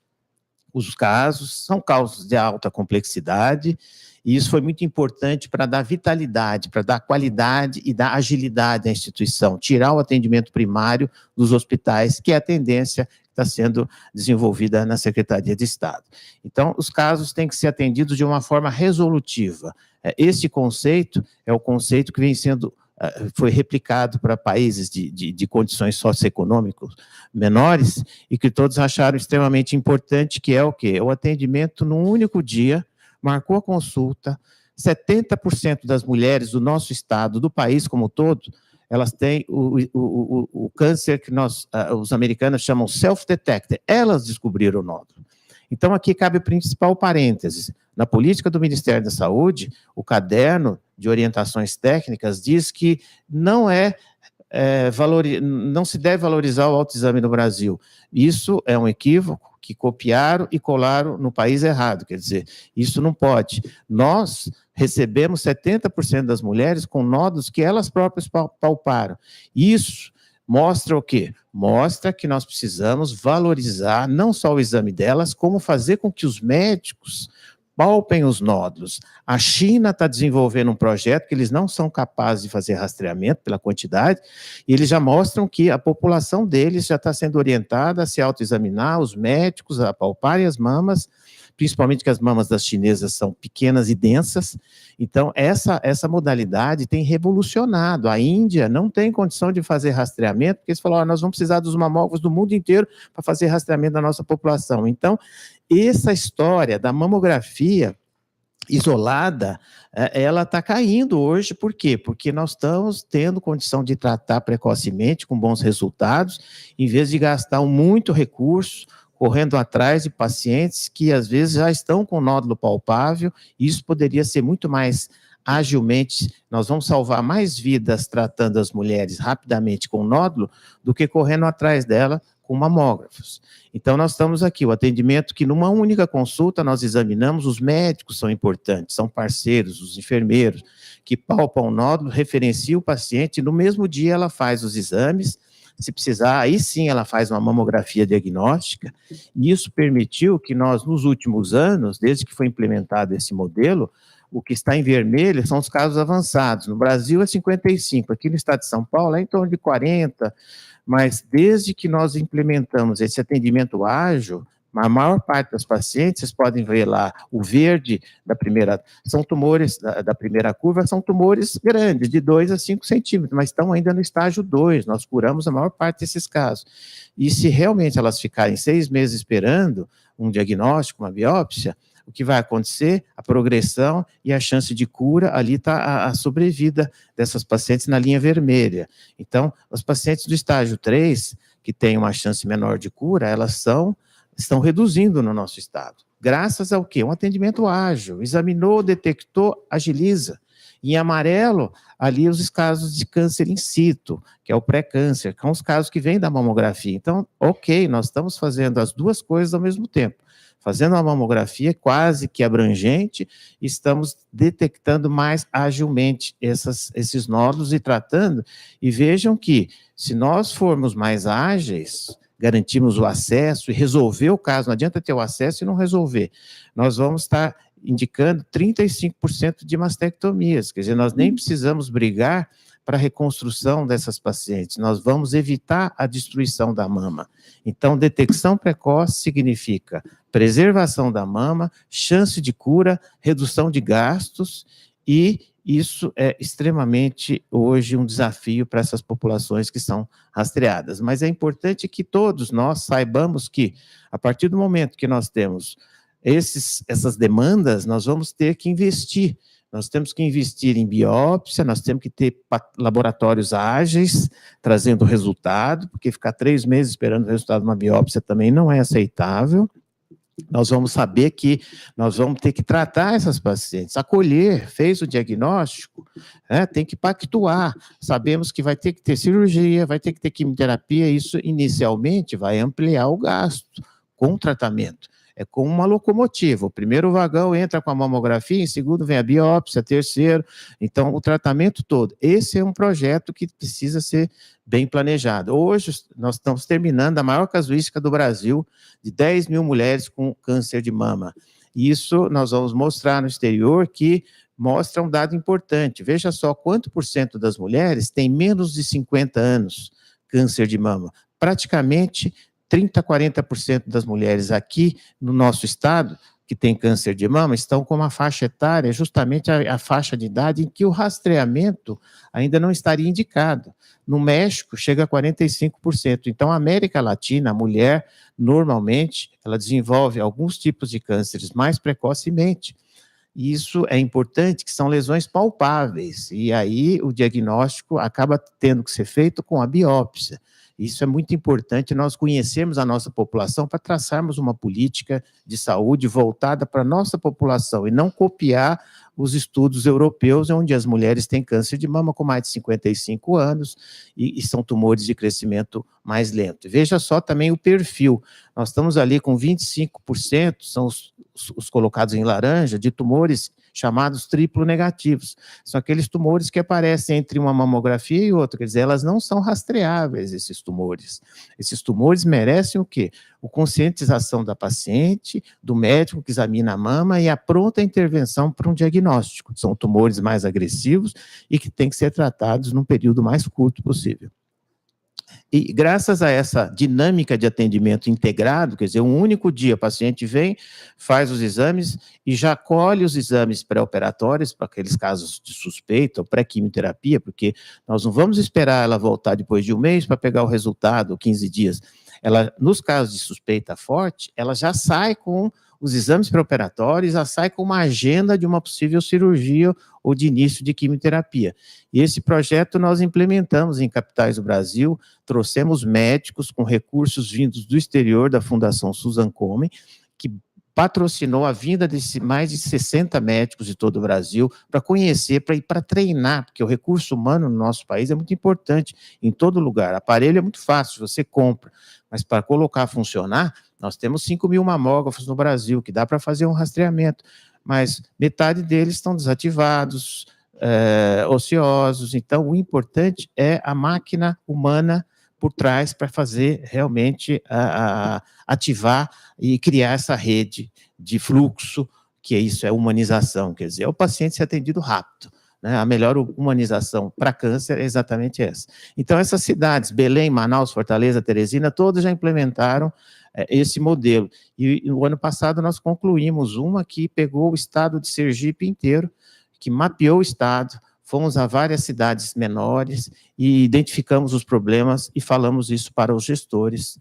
Speaker 4: os casos, são casos de alta complexidade, e isso foi muito importante para dar vitalidade, para dar qualidade e dar agilidade à instituição, tirar o atendimento primário dos hospitais, que é a tendência que está sendo desenvolvida na Secretaria de Estado. Então, os casos têm que ser atendidos de uma forma resolutiva. Esse conceito é o conceito que vem sendo foi replicado para países de condições socioeconômicas menores e que todos acharam extremamente importante, que é o quê? O atendimento num único dia, marcou a consulta, 70% das mulheres do nosso estado, do país como um todo, elas têm o câncer que os americanos chamam self-detected, elas descobriram o nódulo. Então, aqui cabe o principal parêntese. Na política do Ministério da Saúde, o caderno de orientações técnicas diz que não se deve valorizar o autoexame no Brasil. Isso é um equívoco que copiaram e colaram no país errado, quer dizer, isso não pode. Nós recebemos 70% das mulheres com nódulos que elas próprias palparam. Isso mostra o quê? Mostra que nós precisamos valorizar não só o exame delas, como fazer com que os médicos palpem os nódulos. A China está desenvolvendo um projeto que eles não são capazes de fazer rastreamento pela quantidade, e eles já mostram que a população deles já está sendo orientada a se autoexaminar, os médicos a palparem as mamas, principalmente que as mamas das chinesas são pequenas e densas. Então, essa modalidade tem revolucionado. A Índia não tem condição de fazer rastreamento, porque eles falaram, nós vamos precisar dos mamógrafos do mundo inteiro para fazer rastreamento da nossa população. Então, essa história da mamografia isolada, ela está caindo hoje, por quê? Porque nós estamos tendo condição de tratar precocemente, com bons resultados, em vez de gastar muito recurso, correndo atrás de pacientes que às vezes já estão com nódulo palpável, e isso poderia ser muito mais agilmente, nós vamos salvar mais vidas tratando as mulheres rapidamente com nódulo, do que correndo atrás dela com mamógrafos. Então, nós estamos aqui, o atendimento que numa única consulta nós examinamos, os médicos são importantes, são parceiros, os enfermeiros, que palpam o nódulo, referenciam o paciente, e no mesmo dia ela faz os exames, se precisar, aí sim ela faz uma mamografia diagnóstica, e isso permitiu que nós, nos últimos anos, desde que foi implementado esse modelo, o que está em vermelho são os casos avançados. No Brasil é 55, aqui no estado de São Paulo é em torno de 40, mas desde que nós implementamos esse atendimento ágil, a maior parte das pacientes, vocês podem ver lá, o verde da primeira, são tumores da primeira curva, são tumores grandes, de 2 a 5 centímetros, mas estão ainda no estágio 2, nós curamos a maior parte desses casos. E se realmente elas ficarem 6 meses esperando um diagnóstico, uma biópsia, o que vai acontecer? A progressão e a chance de cura, ali está a sobrevida dessas pacientes na linha vermelha. Então, os pacientes do estágio 3, que têm uma chance menor de cura, elas estão reduzindo no nosso estado. Graças ao quê? Um atendimento ágil, examinou, detectou, agiliza. Em amarelo, ali os casos de câncer in situ, que é o pré-câncer, que são os casos que vêm da mamografia. Então, ok, nós estamos fazendo as duas coisas ao mesmo tempo. Fazendo uma mamografia quase que abrangente, estamos detectando mais agilmente esses nódulos e tratando. E vejam que, se nós formos mais ágeis, garantimos o acesso e resolver o caso, não adianta ter o acesso e não resolver, nós vamos estar indicando 35% de mastectomias, quer dizer, nós nem precisamos brigar para a reconstrução dessas pacientes, nós vamos evitar a destruição da mama. Então, detecção precoce significa preservação da mama, chance de cura, redução de gastos, e isso é extremamente, hoje, um desafio para essas populações que são rastreadas. Mas é importante que todos nós saibamos que, a partir do momento que nós temos essas demandas, nós vamos ter que investir. Nós temos que investir em biópsia, nós temos que ter laboratórios ágeis, trazendo resultado, porque ficar 3 meses esperando o resultado de uma biópsia também não é aceitável. Nós vamos saber que nós vamos ter que tratar essas pacientes, acolher, fez o diagnóstico, tem que pactuar. Sabemos que vai ter que ter cirurgia, vai ter que ter quimioterapia, isso inicialmente vai ampliar o gasto com o tratamento. É como uma locomotiva. O primeiro vagão entra com a mamografia, em segundo vem a biópsia, terceiro. Então, o tratamento todo. Esse é um projeto que precisa ser bem planejado. Hoje, nós estamos terminando a maior casuística do Brasil, de 10 mil mulheres com câncer de mama. Isso nós vamos mostrar no exterior, que mostra um dado importante. Veja só quanto por cento das mulheres tem menos de 50 anos câncer de mama. Praticamente 30% a 40% das mulheres aqui no nosso estado que tem câncer de mama estão com uma faixa etária, justamente a faixa de idade em que o rastreamento ainda não estaria indicado. No México, chega a 45%. Então, a América Latina, a mulher, normalmente, ela desenvolve alguns tipos de cânceres mais precocemente. E isso é importante, que são lesões palpáveis. E aí, o diagnóstico acaba tendo que ser feito com a biópsia. Isso é muito importante, nós conhecermos a nossa população para traçarmos uma política de saúde voltada para a nossa população e não copiar os estudos europeus, onde as mulheres têm câncer de mama com mais de 55 anos e são tumores de crescimento mais lento. Veja só também o perfil, nós estamos ali com 25%, são os colocados em laranja, de tumores chamados triplo negativos. São aqueles tumores que aparecem entre uma mamografia e outra, quer dizer, elas não são rastreáveis, esses tumores. Esses tumores merecem o quê? A conscientização da paciente, do médico que examina a mama e a pronta intervenção para um diagnóstico. São tumores mais agressivos e que têm que ser tratados num período mais curto possível. E graças a essa dinâmica de atendimento integrado, quer dizer, um único dia, o paciente vem, faz os exames e já colhe os exames pré-operatórios para aqueles casos de suspeita ou pré-quimioterapia, porque nós não vamos esperar ela voltar depois de um mês para pegar o resultado, 15 dias. Ela, nos casos de suspeita forte, ela já sai com os exames pré-operatórios, já sai com uma agenda de uma possível cirurgia ou de início de quimioterapia. E esse projeto nós implementamos em capitais do Brasil, trouxemos médicos com recursos vindos do exterior da Fundação Susan Komen, que patrocinou a vinda de mais de 60 médicos de todo o Brasil para conhecer, para treinar, porque o recurso humano no nosso país é muito importante em todo lugar. Aparelho é muito fácil, você compra, mas para colocar a funcionar, nós temos 5 mil mamógrafos no Brasil, que dá para fazer um rastreamento, mas metade deles estão desativados, ociosos. Então, o importante é a máquina humana por trás para fazer realmente ativar e criar essa rede de fluxo, que isso é humanização, quer dizer, é o paciente ser atendido rápido. Né? A melhor humanização para câncer é exatamente essa. Então, essas cidades, Belém, Manaus, Fortaleza, Teresina, todas já implementaram esse modelo. E no ano passado nós concluímos uma que pegou o estado de Sergipe inteiro, que mapeou o estado, fomos a várias cidades menores e identificamos os problemas e falamos isso para os gestores.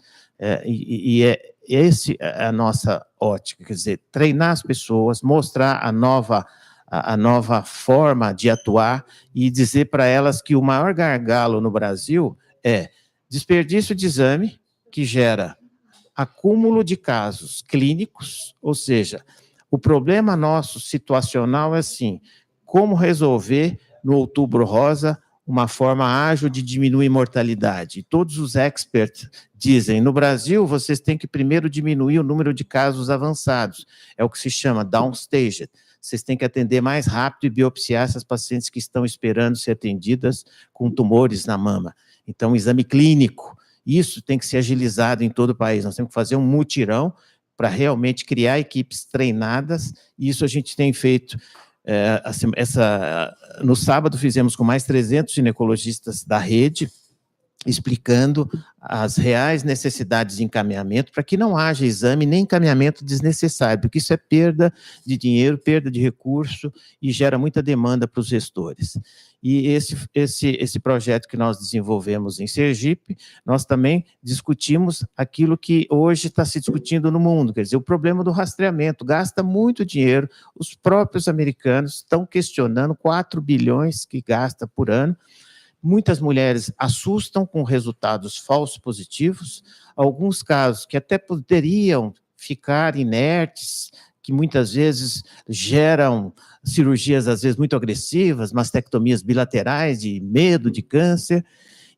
Speaker 4: Esse é a nossa ótica, quer dizer, treinar as pessoas, mostrar a nova forma de atuar e dizer para elas que o maior gargalo no Brasil é desperdício de exame, que gera acúmulo de casos clínicos, ou seja, o problema nosso situacional é assim, como resolver no Outubro Rosa uma forma ágil de diminuir mortalidade. Todos os experts dizem, no Brasil, vocês têm que primeiro diminuir o número de casos avançados, é o que se chama downstage. Vocês têm que atender mais rápido e biopsiar essas pacientes que estão esperando ser atendidas com tumores na mama. Então, exame clínico, isso tem que ser agilizado em todo o país. Nós temos que fazer um mutirão para realmente criar equipes treinadas, e isso a gente tem feito. No sábado fizemos com mais 300 ginecologistas da rede, explicando as reais necessidades de encaminhamento para que não haja exame nem encaminhamento desnecessário, porque isso é perda de dinheiro, perda de recurso e gera muita demanda para os gestores. E esse projeto que nós desenvolvemos em Sergipe, nós também discutimos aquilo que hoje está se discutindo no mundo, quer dizer, o problema do rastreamento, gasta muito dinheiro, os próprios americanos estão questionando 4 bilhões que gasta por ano. Muitas mulheres assustam com resultados falsos positivos, alguns casos que até poderiam ficar inertes, que muitas vezes geram cirurgias, às vezes, muito agressivas, mastectomias bilaterais, de medo de câncer,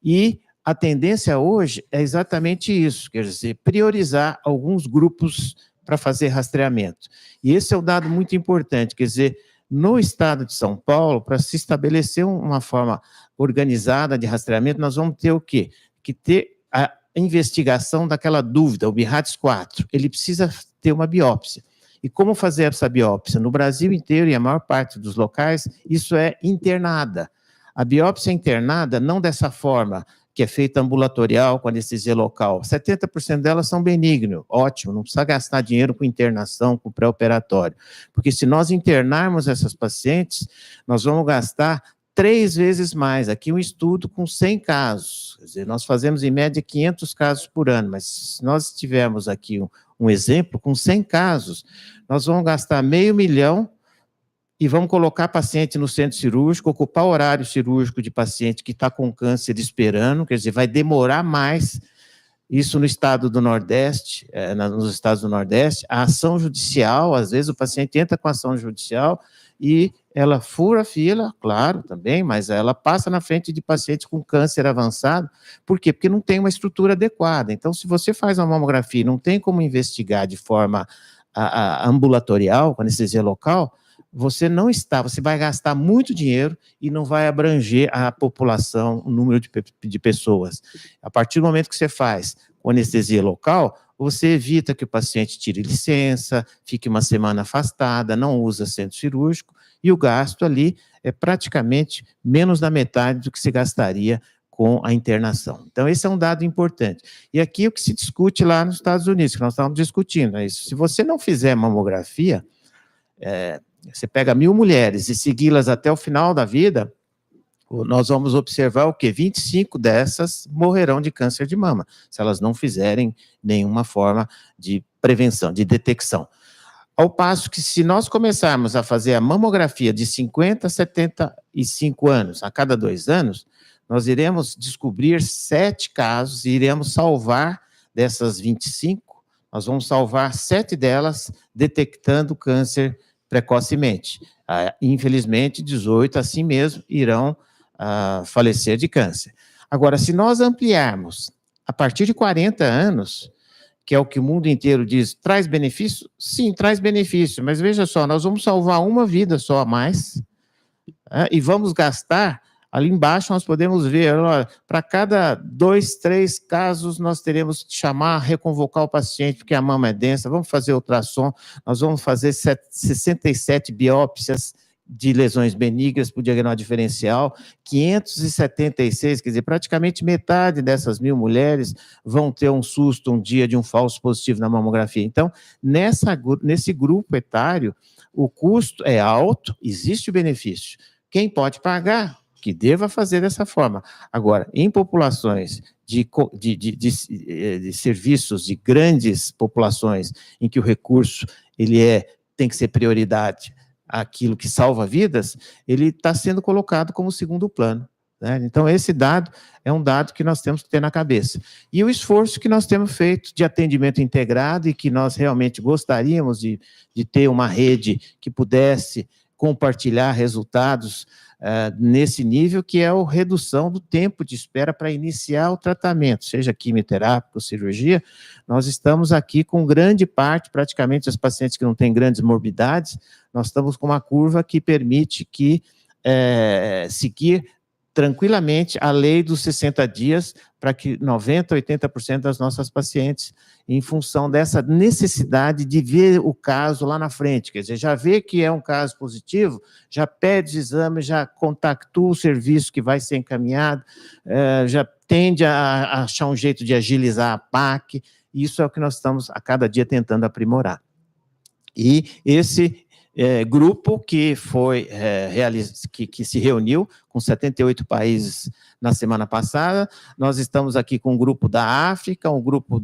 Speaker 4: e a tendência hoje é exatamente isso, quer dizer, priorizar alguns grupos para fazer rastreamento. E esse é um dado muito importante, quer dizer, no estado de São Paulo, para se estabelecer uma forma organizada de rastreamento, nós vamos ter o quê? Que ter a investigação daquela dúvida, o BIRADS-4, ele precisa ter uma biópsia. E como fazer essa biópsia? No Brasil inteiro e a maior parte dos locais, isso é internada. A biópsia internada, não dessa forma, que é feita ambulatorial, com anestesia local. 70% delas são benigno, ótimo, não precisa gastar dinheiro com internação, com pré-operatório. Porque se nós internarmos essas pacientes, nós vamos gastar 3 vezes mais. Aqui um estudo com 100 casos, quer dizer, nós fazemos em média 500 casos por ano, mas se nós tivermos aqui um exemplo, com 100 casos, nós vamos gastar R$500 mil e vamos colocar paciente no centro cirúrgico, ocupar o horário cirúrgico de paciente que está com câncer esperando, quer dizer, vai demorar mais. Isso no estado do Nordeste, nos estados do Nordeste, a ação judicial, às vezes o paciente entra com ação judicial e ela fura a fila, claro, também, mas ela passa na frente de pacientes com câncer avançado. Por quê? Porque não tem uma estrutura adequada. Então, se você faz uma mamografia e não tem como investigar de forma ambulatorial, com anestesia local, você vai gastar muito dinheiro e não vai abranger a população, o número de pessoas. A partir do momento que você faz com anestesia local, você evita que o paciente tire licença, fique uma semana afastada, não usa centro cirúrgico, e o gasto ali é praticamente menos da metade do que se gastaria com a internação. Então, esse é um dado importante. E aqui o que se discute lá nos Estados Unidos, que nós estávamos discutindo, é isso. Se você não fizer mamografia, você pega 1.000 mulheres e segui-las até o final da vida, nós vamos observar o quê? 25 dessas morrerão de câncer de mama, se elas não fizerem nenhuma forma de prevenção, de detecção. Ao passo que, se nós começarmos a fazer a mamografia de 50 a 75 anos, a cada 2 anos, nós iremos descobrir 7 casos e iremos salvar dessas 25, nós vamos salvar 7 delas detectando câncer precocemente. Infelizmente, 18 assim mesmo irão falecer de câncer. Agora, se nós ampliarmos a partir de 40 anos, que é o que o mundo inteiro diz, traz benefício? Sim, traz benefício, mas veja só, nós vamos salvar uma vida só a mais, e vamos gastar, ali embaixo nós podemos ver, para cada 2, 3 casos, nós teremos que chamar, reconvocar o paciente, porque a mama é densa, vamos fazer ultrassom, nós vamos fazer 67 biópsias de lesões benignas para o diagnóstico diferencial, 576, quer dizer, praticamente metade dessas 1.000 mulheres vão ter um susto um dia de um falso positivo na mamografia. Então, nesse grupo etário, o custo é alto, existe o benefício. Quem pode pagar, que deva fazer dessa forma. Agora, em populações de serviços de grandes populações, em que o recurso tem que ser prioridade, aquilo que salva vidas, ele está sendo colocado como segundo plano, né? Então, esse dado é um dado que nós temos que ter na cabeça. E o esforço que nós temos feito de atendimento integrado e que nós realmente gostaríamos de ter uma rede que pudesse compartilhar resultados nesse nível, que é a redução do tempo de espera para iniciar o tratamento, seja quimioterapia ou cirurgia. Nós estamos aqui com grande parte, praticamente, os pacientes que não têm grandes morbidades, nós estamos com uma curva que permite seguir tranquilamente a lei dos 60 dias para que 90%, 80% das nossas pacientes, em função dessa necessidade de ver o caso lá na frente, quer dizer, já vê que é um caso positivo, já pede exame, já contactua o serviço que vai ser encaminhado, já tende a achar um jeito de agilizar a PAC, isso é o que nós estamos a cada dia tentando aprimorar. E esse grupo que que se reuniu com 78 países na semana passada, nós estamos aqui com um grupo da África, um grupo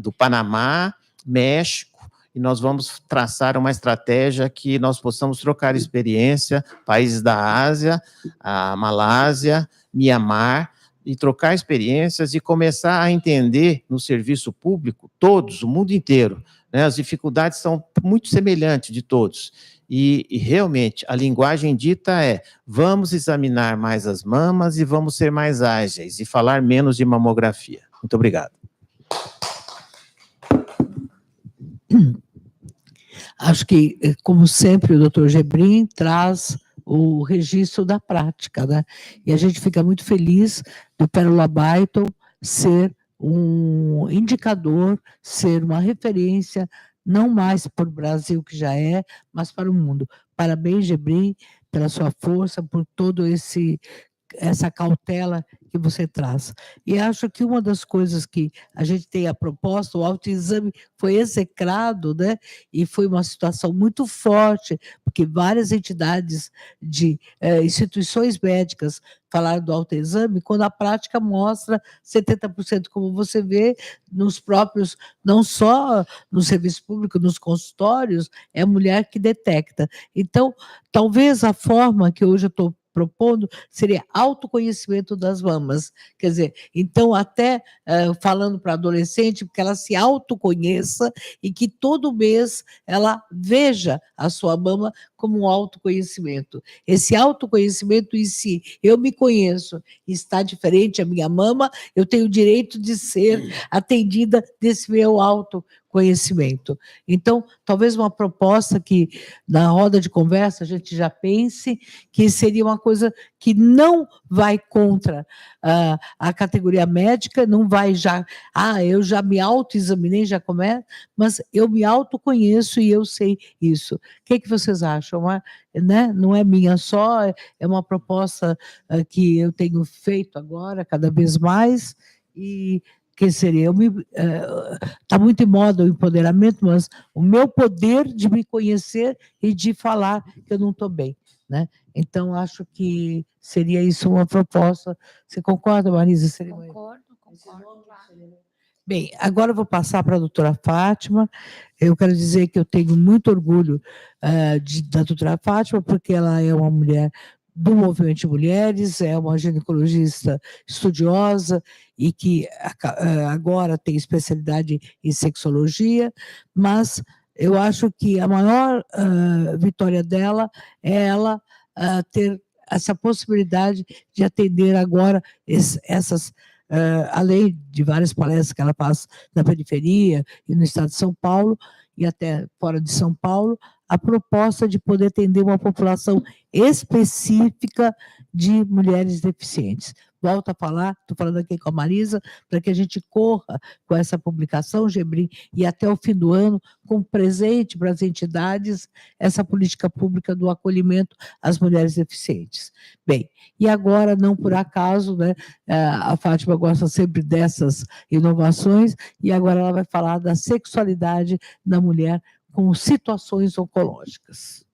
Speaker 4: do Panamá, México, e nós vamos traçar uma estratégia que nós possamos trocar experiência, países da Ásia, a Malásia, Mianmar, e trocar experiências e começar a entender no serviço público, todos, o mundo inteiro, né, as dificuldades são muito semelhantes de todos, e realmente a linguagem dita é: vamos examinar mais as mamas e vamos ser mais ágeis, e falar menos de mamografia. Muito obrigado.
Speaker 1: Acho que, como sempre, o Dr. Gebrim traz o registro da prática, né? E a gente fica muito feliz do Pérola Byton ser um indicador, ser uma referência, não mais para o Brasil, que já é, mas para o mundo. Parabéns, Gebrim, pela sua força, por todo essa cautela que você traz. E acho que uma das coisas que a gente tem a proposta, o autoexame foi execrado, né? E foi uma situação muito forte, porque várias entidades de instituições médicas falaram do autoexame, quando a prática mostra 70%, como você vê, nos próprios, não só no serviço público, nos consultórios, é a mulher que detecta. Então, talvez a forma que hoje eu estou propondo seria autoconhecimento das mamas. Quer dizer, então, até falando para a adolescente, que ela se autoconheça e que todo mês ela veja a sua mama como um autoconhecimento. Esse autoconhecimento em si, eu me conheço, está diferente a minha mama, eu tenho o direito de ser atendida desse meu autoconhecimento. Então, talvez uma proposta que, na roda de conversa, a gente já pense que seria uma coisa que não vai contra a categoria médica, não vai já, eu já me autoexaminei, já começa, mas eu me autoconheço e eu sei isso. O que vocês acham? Né? Não é minha só, é uma proposta que eu tenho feito agora, cada vez mais, e que seria, está muito em moda o empoderamento, mas o meu poder de me conhecer e de falar que eu não estou bem, né? Então, acho que seria isso uma proposta. Você concorda, Marisa?
Speaker 3: Concordo, claro.
Speaker 1: Bem, agora eu vou passar para a doutora Fátima. Eu quero dizer que eu tenho muito orgulho da doutora Fátima, porque ela é uma mulher do movimento de mulheres, é uma ginecologista estudiosa e que agora tem especialidade em sexologia, mas eu acho que a maior vitória dela é ela ter essa possibilidade de atender agora essas além de várias palestras que ela faz na periferia e no estado de São Paulo, e até fora de São Paulo, a proposta de poder atender uma população específica de mulheres deficientes. Volto a falar, estou falando aqui com a Marisa, para que a gente corra com essa publicação, Gebrim, e até o fim do ano, com presente para as entidades, essa política pública do acolhimento às mulheres deficientes. Bem, e agora, não por acaso, né, a Fátima gosta sempre dessas inovações, e agora ela vai falar da sexualidade da mulher com situações oncológicas.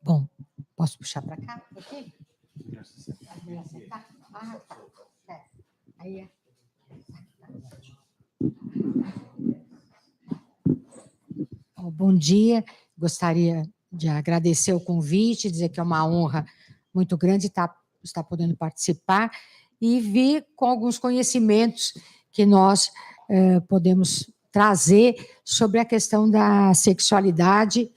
Speaker 5: Bom, posso puxar para cá? Ok? Aí é. Bom dia, gostaria de agradecer o convite, dizer que é uma honra muito grande estar podendo participar e vir com alguns conhecimentos que nós podemos trazer sobre a questão da sexualidade.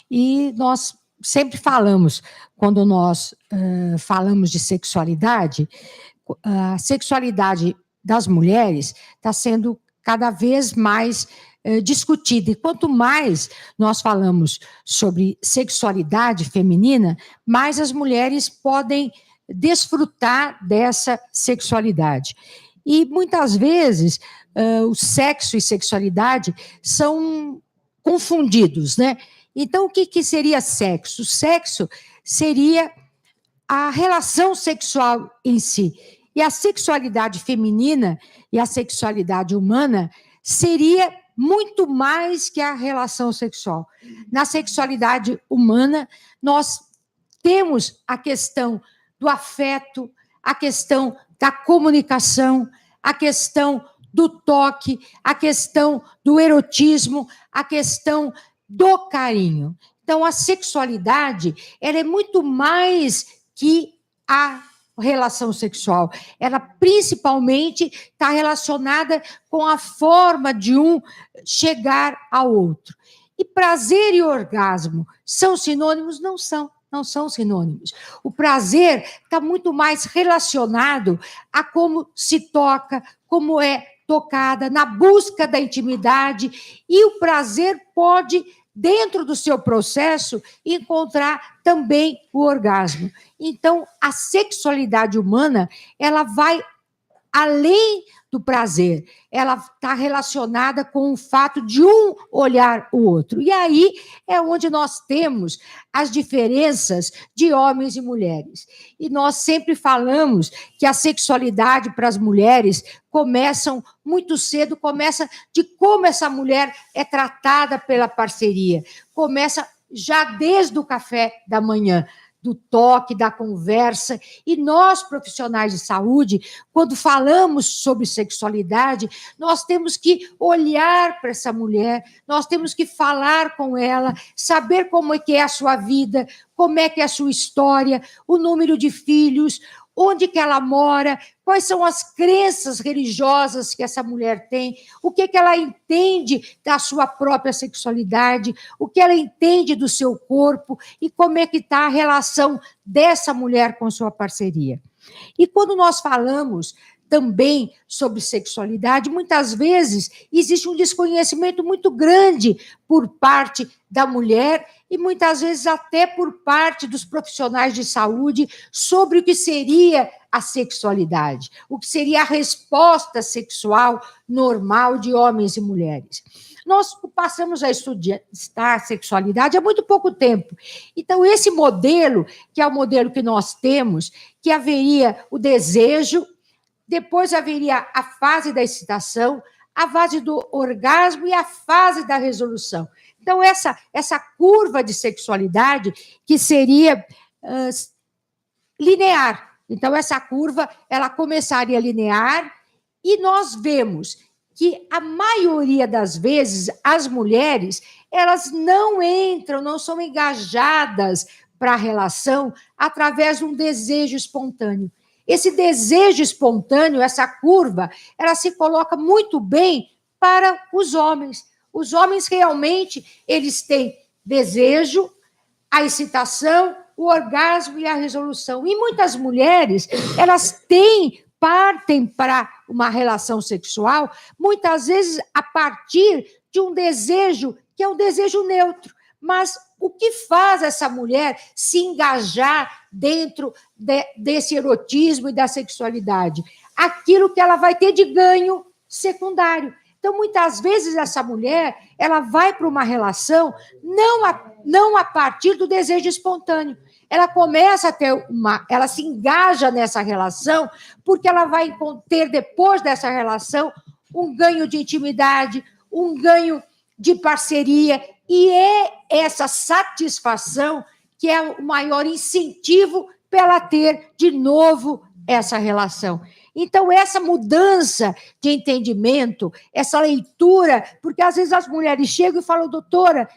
Speaker 5: E nós sempre falamos, quando nós falamos de sexualidade, a sexualidade das mulheres está sendo cada vez mais discutida. E quanto mais nós falamos sobre sexualidade feminina, mais as mulheres podem desfrutar dessa sexualidade. E muitas vezes o sexo e sexualidade são confundidos, né? Então, o que seria sexo? O sexo seria a relação sexual em si. E a sexualidade feminina e a sexualidade humana seria muito mais que a relação sexual. Na sexualidade humana, nós temos a questão do afeto, a questão da comunicação, a questão do toque, a questão do erotismo, a questão do carinho. Então, a sexualidade, ela é muito mais que a relação sexual. Ela, principalmente, está relacionada com a forma de um chegar ao outro. E prazer e orgasmo são sinônimos? Não são. não são sinônimos. O prazer está muito mais relacionado a como se toca, como é tocada, na busca da intimidade, e o prazer pode, dentro do seu processo, encontrar também o orgasmo. Então, a sexualidade humana, ela vai além do prazer, ela está relacionada com o fato de um olhar o outro. E aí é onde nós temos as diferenças de homens e mulheres. E nós sempre falamos que a sexualidade para as mulheres começam muito cedo, começa de como essa mulher é tratada pela parceria. Começa já desde o café da manhã, do toque, da conversa. E nós, profissionais de saúde, quando falamos sobre sexualidade, nós temos que olhar para essa mulher, nós temos que falar com ela, saber como é que é a sua vida, como é que é a sua história, o número de filhos, onde que ela mora, quais são as crenças religiosas que essa mulher tem, o que ela entende da sua própria sexualidade, o que ela entende do seu corpo e como é que está a relação dessa mulher com sua parceria. E quando nós falamos também sobre sexualidade, muitas vezes existe um desconhecimento muito grande por parte da mulher e muitas vezes até por parte dos profissionais de saúde sobre o que seria a sexualidade, o que seria a resposta sexual normal de homens e mulheres. Nós passamos a estudar a sexualidade há muito pouco tempo. Então, esse modelo, que é o modelo que nós temos, que haveria o desejo, depois haveria a fase da excitação, a fase do orgasmo e a fase da resolução. Então, essa curva de sexualidade que seria linear. Então, essa curva ela começaria linear e nós vemos que a maioria das vezes as mulheres elas não entram, não são engajadas para a relação através de um desejo espontâneo. Esse desejo espontâneo, essa curva, ela se coloca muito bem para os homens. Os homens realmente, eles têm desejo, a excitação, o orgasmo e a resolução. E muitas mulheres, elas partem para uma relação sexual, muitas vezes a partir de um desejo que é um desejo neutro. Mas o que faz essa mulher se engajar dentro desse erotismo e da sexualidade? Aquilo que ela vai ter de ganho secundário. Então, muitas vezes, essa mulher ela vai para uma relação não a partir do desejo espontâneo. Ela começa a ter ela se engaja nessa relação porque ela vai ter, depois dessa relação, um ganho de intimidade, um ganho de parceria, e é essa satisfação que é o maior incentivo para ela ter, de novo, essa relação. Então, essa mudança de entendimento, essa leitura, porque às vezes as mulheres chegam e falam, doutora,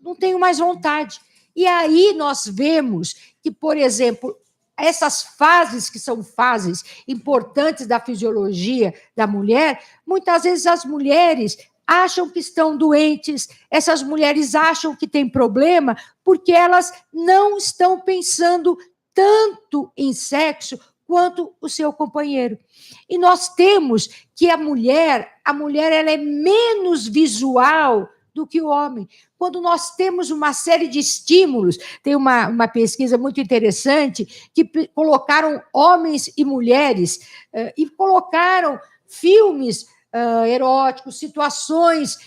Speaker 5: não tenho mais vontade. E aí nós vemos que, por exemplo, essas fases que são fases importantes da fisiologia da mulher, muitas vezes as mulheres acham que estão doentes, essas mulheres acham que têm problema, porque elas não estão pensando tanto em sexo quanto o seu companheiro. E nós temos que a mulher ela é menos visual do que o homem. Quando nós temos uma série de estímulos, tem uma pesquisa muito interessante que colocaram homens e mulheres e colocaram filmes eróticos, situações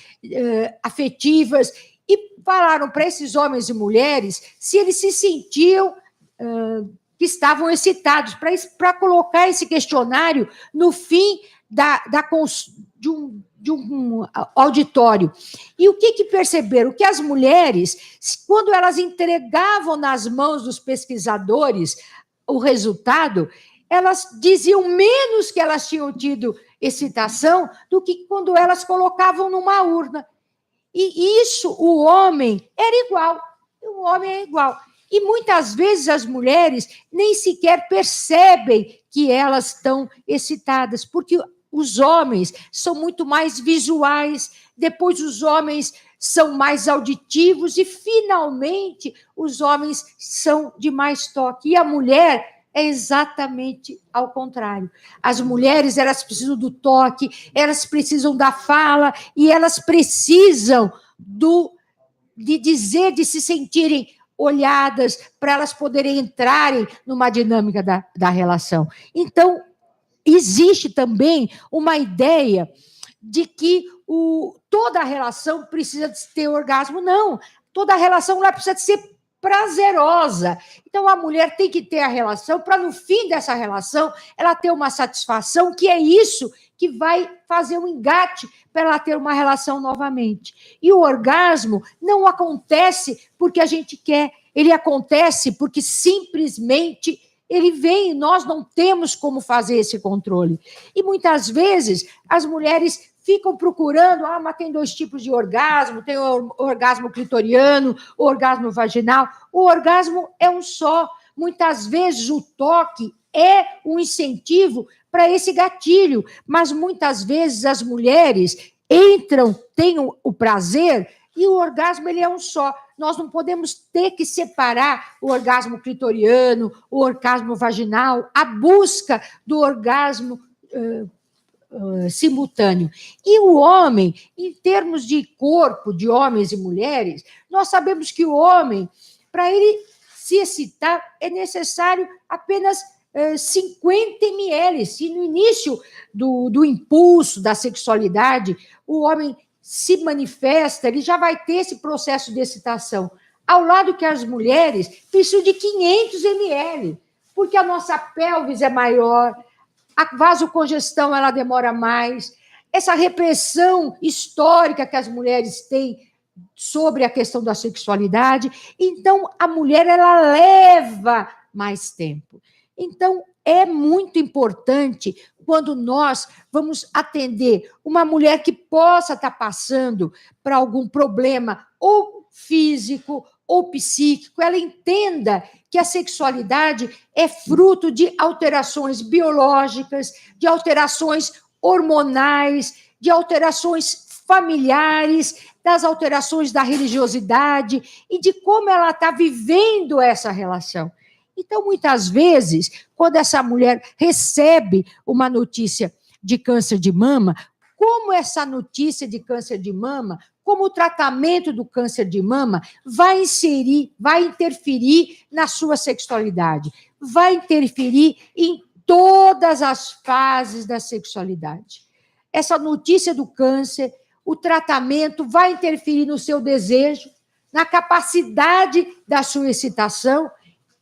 Speaker 5: afetivas e falaram para esses homens e mulheres se eles se sentiam que estavam excitados, para colocar esse questionário no fim de um auditório. E o que perceberam? Que as mulheres, quando elas entregavam nas mãos dos pesquisadores o resultado, elas diziam menos que elas tinham tido excitação do que quando elas colocavam numa urna. E isso, o homem era igual. O homem é igual. E muitas vezes as mulheres nem sequer percebem que elas estão excitadas, porque os homens são muito mais visuais, depois os homens são mais auditivos e, finalmente, os homens são de mais toque. E a mulher é exatamente ao contrário. As mulheres, elas precisam do toque, elas precisam da fala e elas precisam de dizer, de se sentirem olhadas, para elas poderem entrarem numa dinâmica da relação. Então, existe também uma ideia de que toda relação precisa de ter orgasmo. Não, toda relação lá precisa de ser prazerosa. Então, a mulher tem que ter a relação para, no fim dessa relação, ela ter uma satisfação, que é isso que vai fazer um engate para ela ter uma relação novamente. E o orgasmo não acontece porque a gente quer, ele acontece porque simplesmente ele vem e nós não temos como fazer esse controle. E muitas vezes as mulheres ficam procurando, mas tem 2 tipos de orgasmo, tem o orgasmo clitoriano, o orgasmo vaginal. O orgasmo é um só. Muitas vezes o toque é um incentivo para esse gatilho, mas muitas vezes as mulheres entram, têm o prazer, e o orgasmo ele é um só. Nós não podemos ter que separar o orgasmo clitoriano, o orgasmo vaginal, a busca do orgasmo simultâneo. E o homem, em termos de corpo, de homens e mulheres, nós sabemos que o homem, para ele se excitar, é necessário apenas 50 ml. Se no início do impulso, da sexualidade, o homem se manifesta, ele já vai ter esse processo de excitação. Ao lado que as mulheres precisam de 500 ml, porque a nossa pelvis é maior, a vasocongestão ela demora mais, essa repressão histórica que as mulheres têm sobre a questão da sexualidade, então a mulher ela leva mais tempo. Então é muito importante quando nós vamos atender uma mulher que possa estar passando por algum problema ou físico ou psíquico, ela entenda que a sexualidade é fruto de alterações biológicas, de alterações hormonais, de alterações familiares, das alterações da religiosidade e de como ela está vivendo essa relação. Então, muitas vezes, quando essa mulher recebe uma notícia de câncer de mama, como essa notícia de câncer de mama, como o tratamento do câncer de mama vai interferir na sua sexualidade, vai interferir em todas as fases da sexualidade. Essa notícia do câncer, o tratamento vai interferir no seu desejo, na capacidade da sua excitação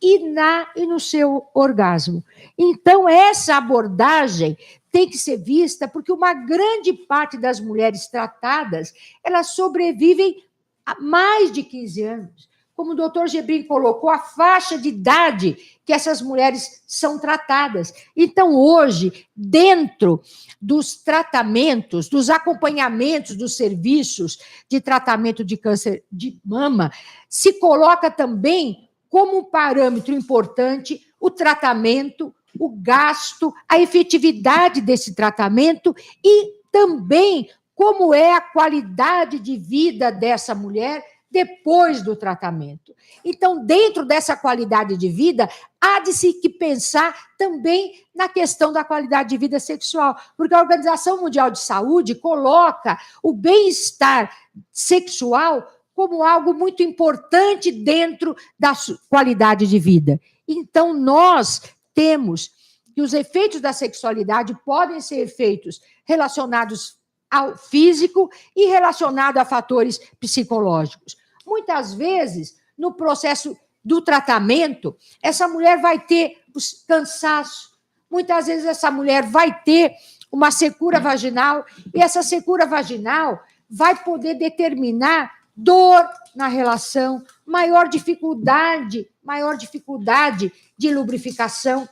Speaker 5: e no seu orgasmo. Então, essa abordagem tem que ser vista porque uma grande parte das mulheres tratadas, elas sobrevivem há mais de 15 anos. Como o doutor Gebrim colocou, a faixa de idade que essas mulheres são tratadas. Então, hoje, dentro dos tratamentos, dos acompanhamentos dos serviços de tratamento de câncer de mama, se coloca também como um parâmetro importante o tratamento, o gasto, a efetividade desse tratamento e também como é a qualidade de vida dessa mulher depois do tratamento. Então, dentro dessa qualidade de vida, há de se pensar também na questão da qualidade de vida sexual, porque a Organização Mundial de Saúde coloca o bem-estar sexual como algo muito importante dentro da qualidade de vida. Então, nós temos que os efeitos da sexualidade podem ser efeitos relacionados ao físico e relacionados a fatores psicológicos. Muitas vezes, no processo do tratamento, essa mulher vai ter cansaço, muitas vezes essa mulher vai ter uma secura vaginal, e essa secura vaginal vai poder determinar dor na relação, maior dificuldade de lubrificação.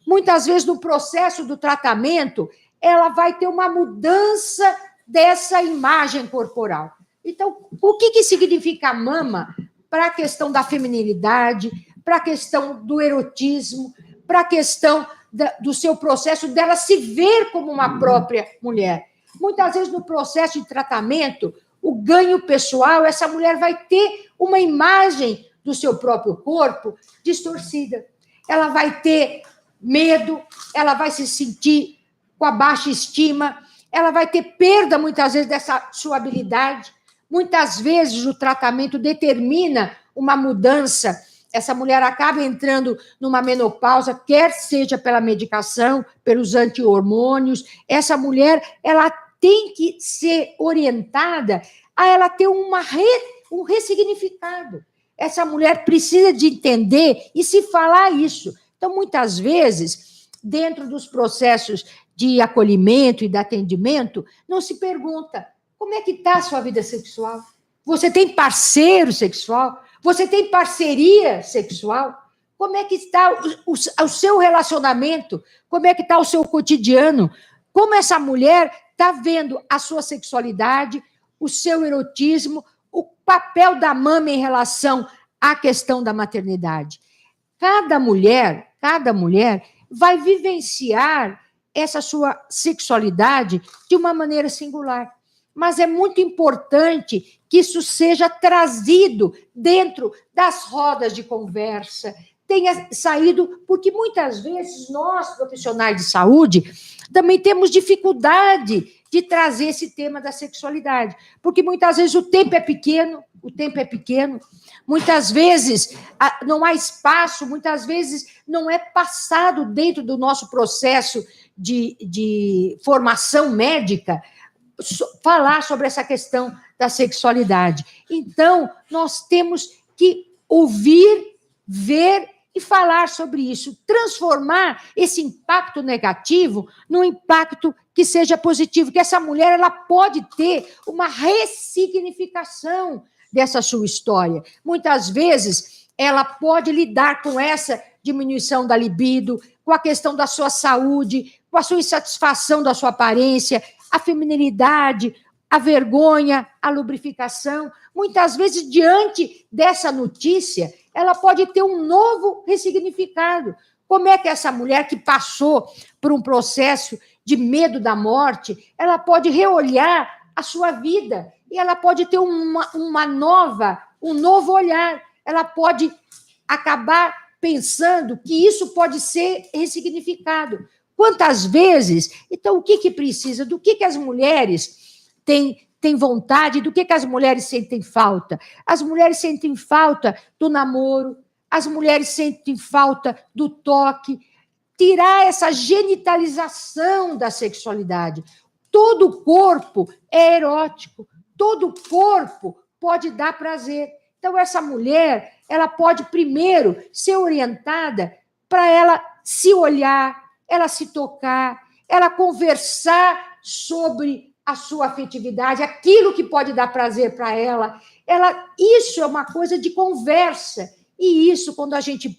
Speaker 5: Muitas vezes, no processo do tratamento, ela vai ter uma mudança dessa imagem corporal. Então, o que significa mama para a questão da feminilidade, para a questão do erotismo, para a questão do seu processo dela se ver como uma própria mulher? Muitas vezes, no processo de tratamento, o ganho pessoal, essa mulher vai ter uma imagem do seu próprio corpo distorcida. Ela vai ter medo, ela vai se sentir com a baixa estima, ela vai ter perda, muitas vezes, dessa sua habilidade. Muitas vezes, o tratamento determina uma mudança. Essa mulher acaba entrando numa menopausa, quer seja pela medicação, pelos anti-hormônios. Essa mulher, ela tem que ser orientada a ela ter um ressignificado. Essa mulher precisa de entender e se falar isso. Então, muitas vezes, dentro dos processos de acolhimento e de atendimento, não se pergunta como é que está a sua vida sexual? Você tem parceiro sexual? Você tem parceria sexual? Como é que está o seu relacionamento? Como é que está o seu cotidiano? Como essa mulher está vendo a sua sexualidade, o seu erotismo, o papel da mama em relação à questão da maternidade? Cada mulher vai vivenciar essa sua sexualidade de uma maneira singular. Mas é muito importante que isso seja trazido dentro das rodas de conversa, tenha saído, porque muitas vezes nós, profissionais de saúde, também temos dificuldade de trazer esse tema da sexualidade, porque muitas vezes o tempo é pequeno, muitas vezes não há espaço, muitas vezes não é passado dentro do nosso processo de formação médica falar sobre essa questão da sexualidade. Então, nós temos que ouvir, ver e falar sobre isso, transformar esse impacto negativo num impacto que seja positivo, que essa mulher ela pode ter uma ressignificação dessa sua história. Muitas vezes, ela pode lidar com essa diminuição da libido, com a questão da sua saúde, com a sua insatisfação da sua aparência, a feminilidade, a vergonha, a lubrificação. Muitas vezes, diante dessa notícia, ela pode ter um novo ressignificado. Como é que essa mulher que passou por um processo de medo da morte, ela pode reolhar a sua vida e ela pode ter um novo olhar. Ela pode acabar pensando que isso pode ser ressignificado. Quantas vezes? Então, o que precisa? Do que as mulheres têm vontade? Do que as mulheres sentem falta? As mulheres sentem falta do namoro, as mulheres sentem falta do toque, tirar essa genitalização da sexualidade. Todo o corpo é erótico, todo o corpo pode dar prazer. Então, essa mulher, ela pode primeiro ser orientada para ela se olhar, ela se tocar, ela conversar sobre a sua afetividade, aquilo que pode dar prazer para ela. Isso é uma coisa de conversa. E isso, quando a gente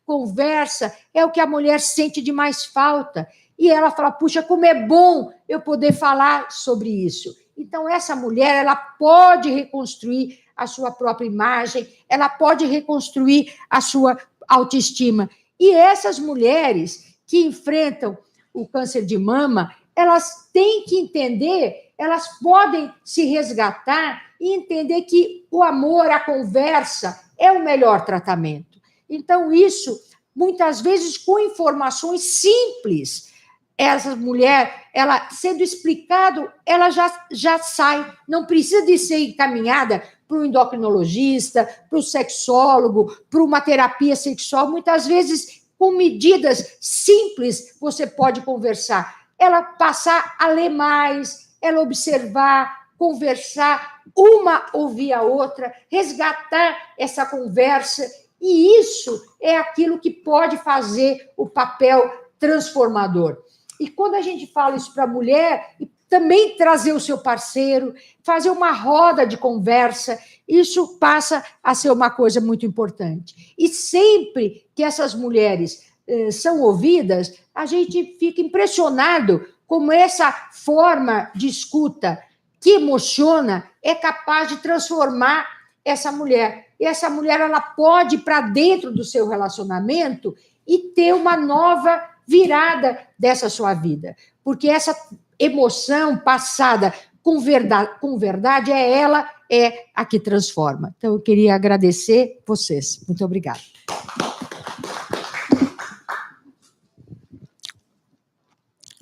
Speaker 5: conversa, é o que a mulher sente de mais falta. E ela fala, puxa, como é bom eu poder falar sobre isso. Então, essa mulher, ela pode reconstruir a sua própria imagem, ela pode reconstruir a sua autoestima. E essas mulheres que enfrentam o câncer de mama, elas têm que entender, elas podem se resgatar e entender que o amor, a conversa, é o melhor tratamento. Então, isso, muitas vezes, com informações simples, essa mulher, ela sendo explicado, ela já sai, não precisa de ser encaminhada para o endocrinologista, para o sexólogo, para uma terapia sexual. Muitas vezes, com medidas simples, você pode conversar. Ela passar a ler mais, ela observar, conversar, uma ouvir a outra, resgatar essa conversa, e isso é aquilo que pode fazer o papel transformador. E quando a gente fala isso para a mulher, também trazer o seu parceiro, fazer uma roda de conversa, isso passa a ser uma coisa muito importante. E sempre que essas mulheres são ouvidas, a gente fica impressionado como essa forma de escuta que emociona é capaz de transformar essa mulher. E essa mulher ela pode ir para dentro do seu relacionamento e ter uma nova virada dessa sua vida. Porque essa emoção passada com verdade, ela é a que transforma. Então, eu queria agradecer vocês. Muito obrigada.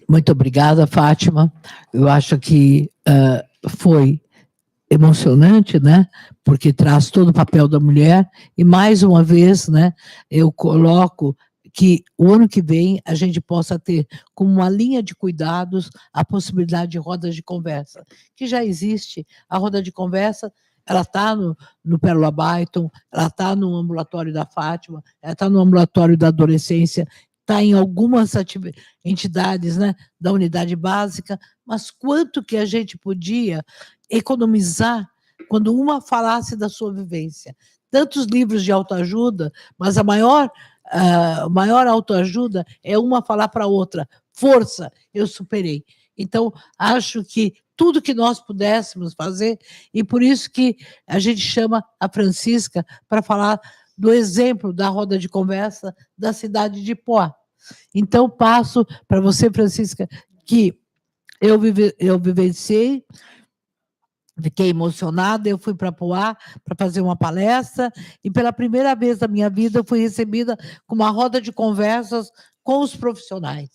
Speaker 1: Muito obrigada, Fátima. Eu acho que foi emocionante, né? Porque traz todo o papel da mulher. E, mais uma vez, né, eu coloco que o ano que vem a gente possa ter como uma linha de cuidados a possibilidade de rodas de conversa, que já existe. A roda de conversa, ela está no Pérola Byton, ela está no ambulatório da Fátima, ela está no ambulatório da adolescência, está em algumas entidades, né, da unidade básica, mas quanto que a gente podia economizar quando uma falasse da sua vivência. Tantos livros de autoajuda, mas a maior autoajuda é uma falar para a outra, força, eu superei. Então, acho que tudo que nós pudéssemos fazer, e por isso que a gente chama a Francisca para falar do exemplo da roda de conversa da cidade de Poá. Então, passo para você, Francisca, que eu vivenciei, fiquei emocionada, eu fui para Poá para fazer uma palestra, e pela primeira vez da minha vida eu fui recebida com uma roda de conversas com os profissionais.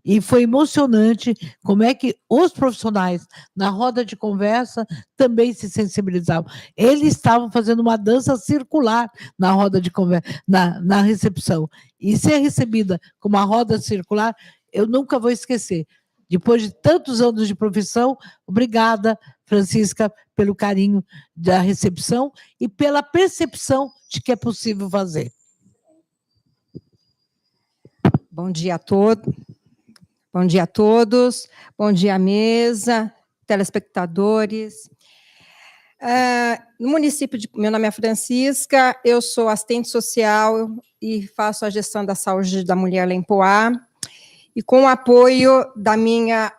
Speaker 1: E foi emocionante como é que os profissionais, na roda de conversa, também se sensibilizavam. Eles estavam fazendo uma dança circular na roda de conversa, na recepção. E ser recebida com uma roda circular, eu nunca vou esquecer. Depois de tantos anos de profissão, obrigada, Francisca, pelo carinho da recepção e pela percepção de que é possível fazer.
Speaker 6: Bom dia a todos. Bom dia a todos, bom dia à mesa, telespectadores. No município meu nome é Francisca, eu sou assistente social e faço a gestão da saúde da mulher lá em Poá, e com o apoio da minha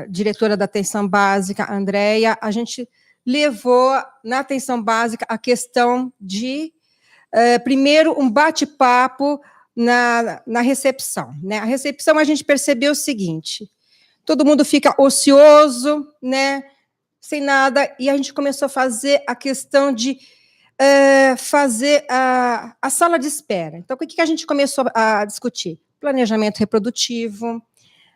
Speaker 6: diretora da atenção básica, Andréia, a gente levou na atenção básica a questão de, primeiro, um bate-papo na recepção, né? A recepção a gente percebeu o seguinte: todo mundo fica ocioso, né? Sem nada, e a gente começou a fazer a questão de fazer a sala de espera. Então, o que a gente começou a discutir? Planejamento reprodutivo,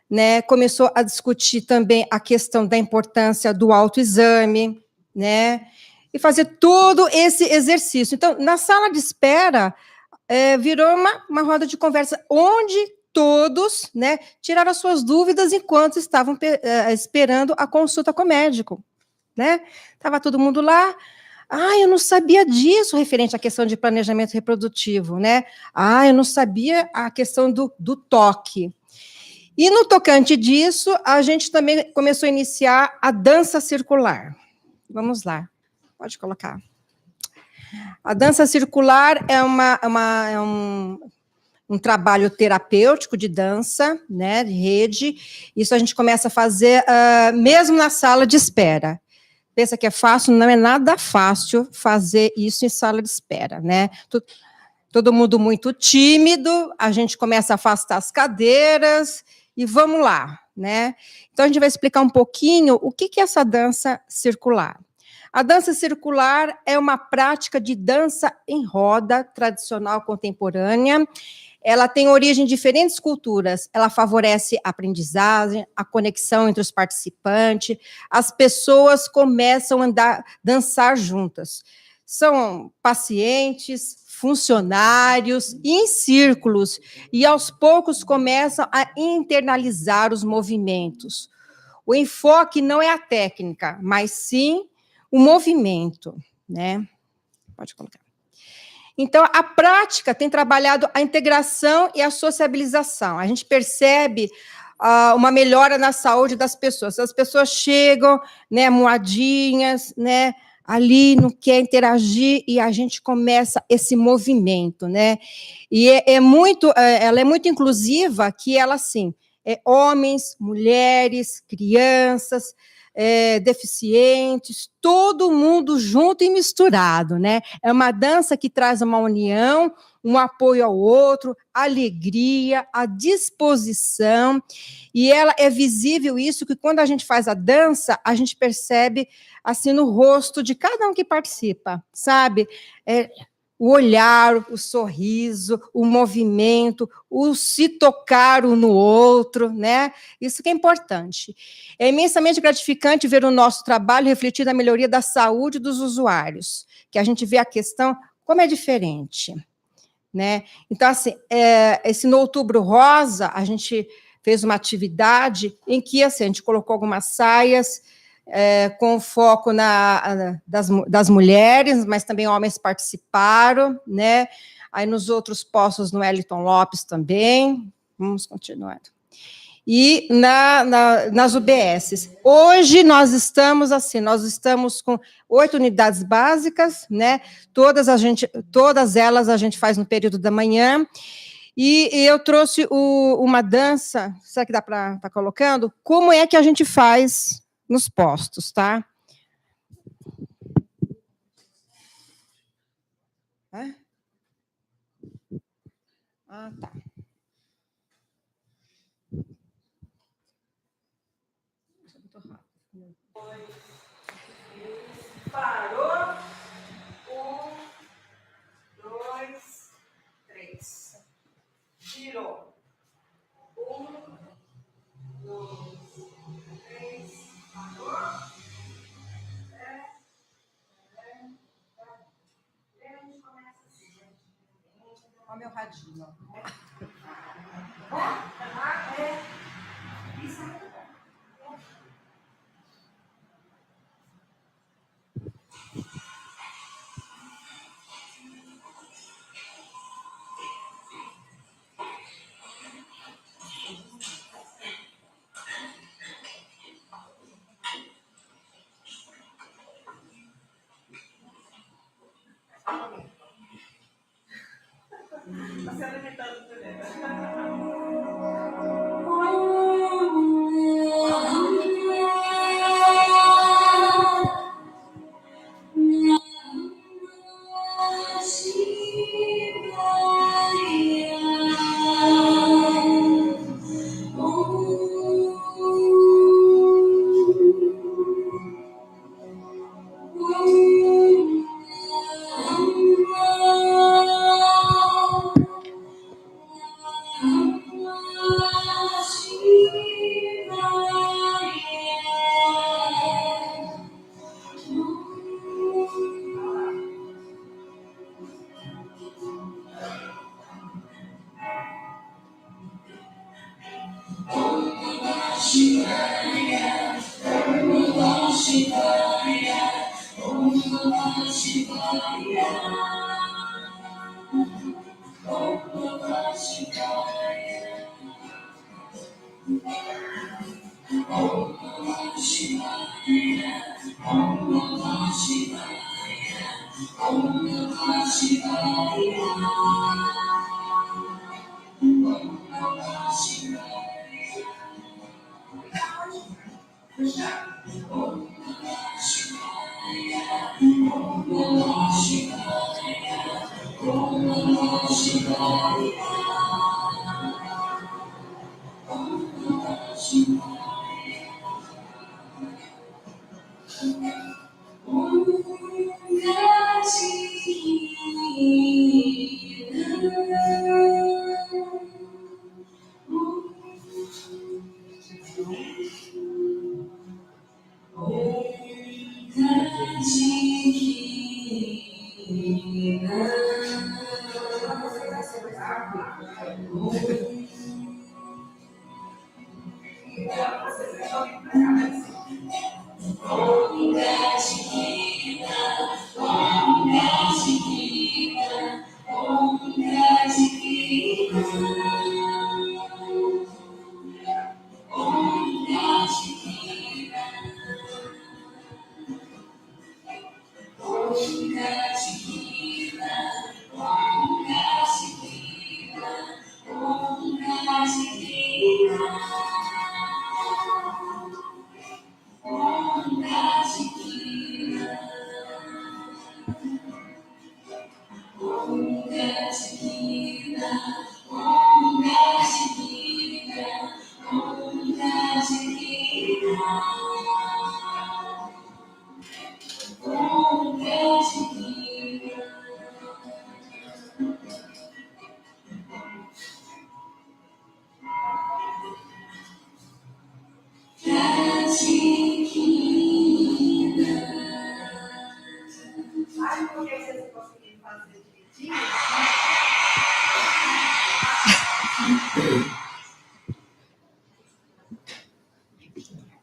Speaker 6: né? Começou a discutir também a questão da importância do autoexame, né? E fazer todo esse exercício. Então, na sala de espera, virou uma roda de conversa onde todos, né, tiraram as suas dúvidas enquanto estavam esperando a consulta com o médico, né? Estava todo mundo lá. Eu não sabia disso referente à questão de planejamento reprodutivo, né? Eu não sabia a questão do toque. E no tocante disso, a gente também começou a iniciar a dança circular. Vamos lá, pode colocar. A dança circular é um trabalho terapêutico de dança, né, de rede. Isso a gente começa a fazer mesmo na sala de espera. Pensa que é fácil? Não é nada fácil fazer isso em sala de espera, né? Todo mundo muito tímido, a gente começa a afastar as cadeiras e vamos lá, né? Então, a gente vai explicar um pouquinho o que é essa dança circular. A dança circular é uma prática de dança em roda tradicional contemporânea. Ela tem origem em diferentes culturas. Ela favorece a aprendizagem, a conexão entre os participantes. As pessoas começam a dançar juntas. São pacientes, funcionários, em círculos, e aos poucos começam a internalizar os movimentos. O enfoque não é a técnica, mas sim o movimento, né? Pode colocar. Então, a prática tem trabalhado a integração e a sociabilização. A gente percebe uma melhora na saúde das pessoas. As pessoas chegam, né, moadinhas, né, ali não quer interagir, e a gente começa esse movimento, né? E ela é muito inclusiva, que ela, assim, homens, mulheres, crianças, deficientes, todo mundo junto e misturado, né? É uma dança que traz uma união, um apoio ao outro, a alegria, a disposição, e ela é visível isso, que quando a gente faz a dança, a gente percebe, assim, no rosto de cada um que participa, sabe? O olhar, o sorriso, o movimento, o se tocar um no outro, né? Isso que é importante. É imensamente gratificante ver o nosso trabalho refletir na melhoria da saúde dos usuários, que a gente vê a questão como é diferente, né? Então, assim, esse no Outubro Rosa, a gente fez uma atividade em que, assim, a gente colocou algumas saias, com foco das mulheres, mas também homens participaram, né? Aí nos outros postos, no Wellington Lopes também. Vamos continuar. E nas UBSs. Hoje nós estamos com 8 unidades básicas, né? Todas elas a gente faz no período da manhã. E eu trouxe uma dança, será que dá para estar colocando? Como é que a gente faz nos postos, tá? Ah, tá. Parou. 1, 2, 3. Girou. 1, 2, 3. Parou. Olha o meu radinho. Isso é muito bom. Você não me dá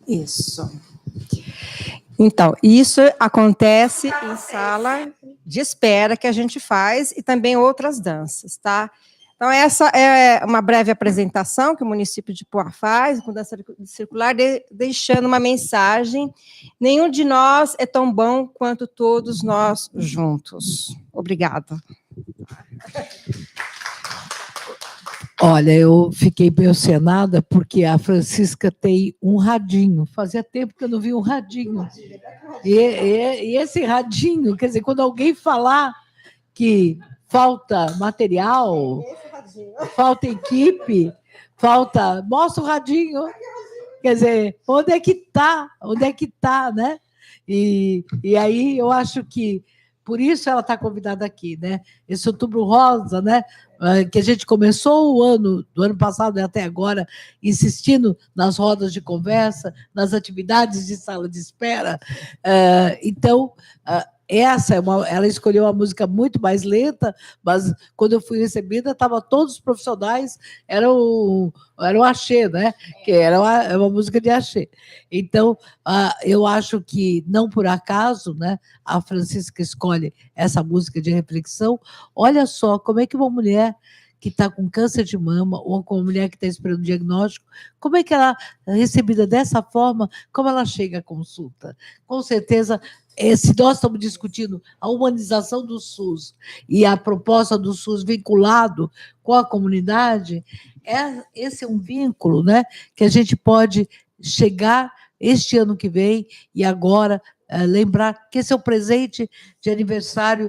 Speaker 6: Isso. Então, isso acontece em sala de espera que a gente faz e também outras danças, tá? Então, essa é uma breve apresentação que o município de Poá faz com dança circular, deixando uma mensagem: nenhum de nós é tão bom quanto todos nós juntos. Obrigada.
Speaker 1: Olha, eu fiquei emocionada porque a Francisca tem um radinho. Fazia tempo que eu não vi um radinho. E esse radinho, quer dizer, quando alguém falar que falta material, falta equipe, mostra o radinho. Quer dizer, onde é que está? Onde é que está, né? E aí eu acho que por isso ela está convidada aqui, né? Esse Outubro Rosa, né? Que a gente começou o ano, do ano passado e até agora, insistindo nas rodas de conversa, nas atividades de sala de espera. Então, ela escolheu uma música muito mais lenta, mas quando eu fui recebida, estavam todos os profissionais, era o axé, né? Que era uma música de axé. Então, eu acho que, não por acaso, né, a Francisca escolhe essa música de reflexão. Olha só como é que uma mulher que está com câncer de mama, ou com uma mulher que está esperando um diagnóstico, como é que ela, recebida dessa forma, como ela chega à consulta? Com certeza, se nós estamos discutindo a humanização do SUS e a proposta do SUS vinculado com a comunidade, esse é um vínculo, né, que a gente pode chegar este ano que vem e agora lembrar que esse é o presente de aniversário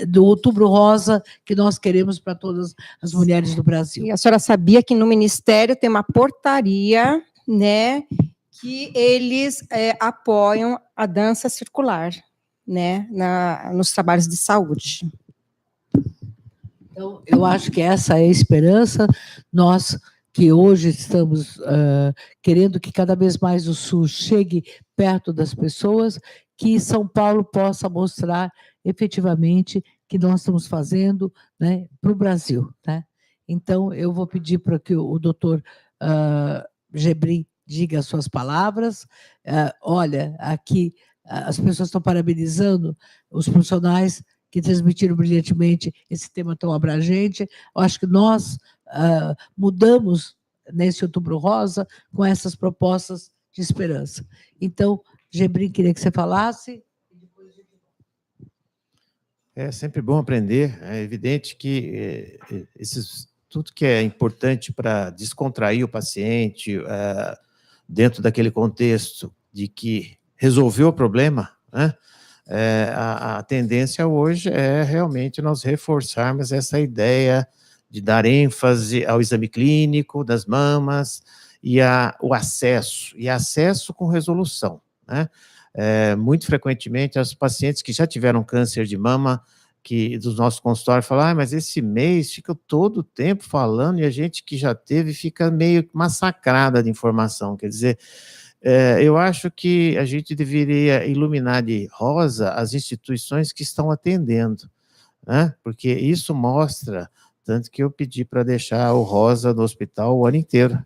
Speaker 1: do Outubro Rosa que nós queremos para todas as mulheres do Brasil.
Speaker 6: E a senhora sabia que no Ministério tem uma portaria, né, que eles apoiam a dança circular, né, nos trabalhos de saúde.
Speaker 1: Então, eu acho que essa é a esperança. Nós que hoje estamos querendo que cada vez mais o SUS chegue perto das pessoas, que São Paulo possa mostrar efetivamente que nós estamos fazendo, né, para o Brasil, né? Então, eu vou pedir para que o doutor Gebrim diga as suas palavras. Olha, aqui as pessoas estão parabenizando os profissionais que transmitiram brilhantemente esse tema tão abrangente. Eu acho que nós mudamos nesse Outubro Rosa com essas propostas de esperança. Então, Gebrim, queria que você falasse.
Speaker 4: É sempre bom aprender. É evidente que tudo que é importante para descontrair o paciente, dentro daquele contexto de que resolveu o problema, né? A tendência hoje é realmente nós reforçarmos essa ideia de dar ênfase ao exame clínico das mamas e o acesso com resolução, né? Muito frequentemente, as pacientes que já tiveram câncer de mama, que dos nossos consultórios, falam, mas esse mês fica todo o tempo falando, e a gente que já teve fica meio massacrada de informação. Quer dizer, eu acho que a gente deveria iluminar de rosa as instituições que estão atendendo, né? Porque isso mostra, tanto que eu pedi para deixar o rosa no hospital o ano inteiro,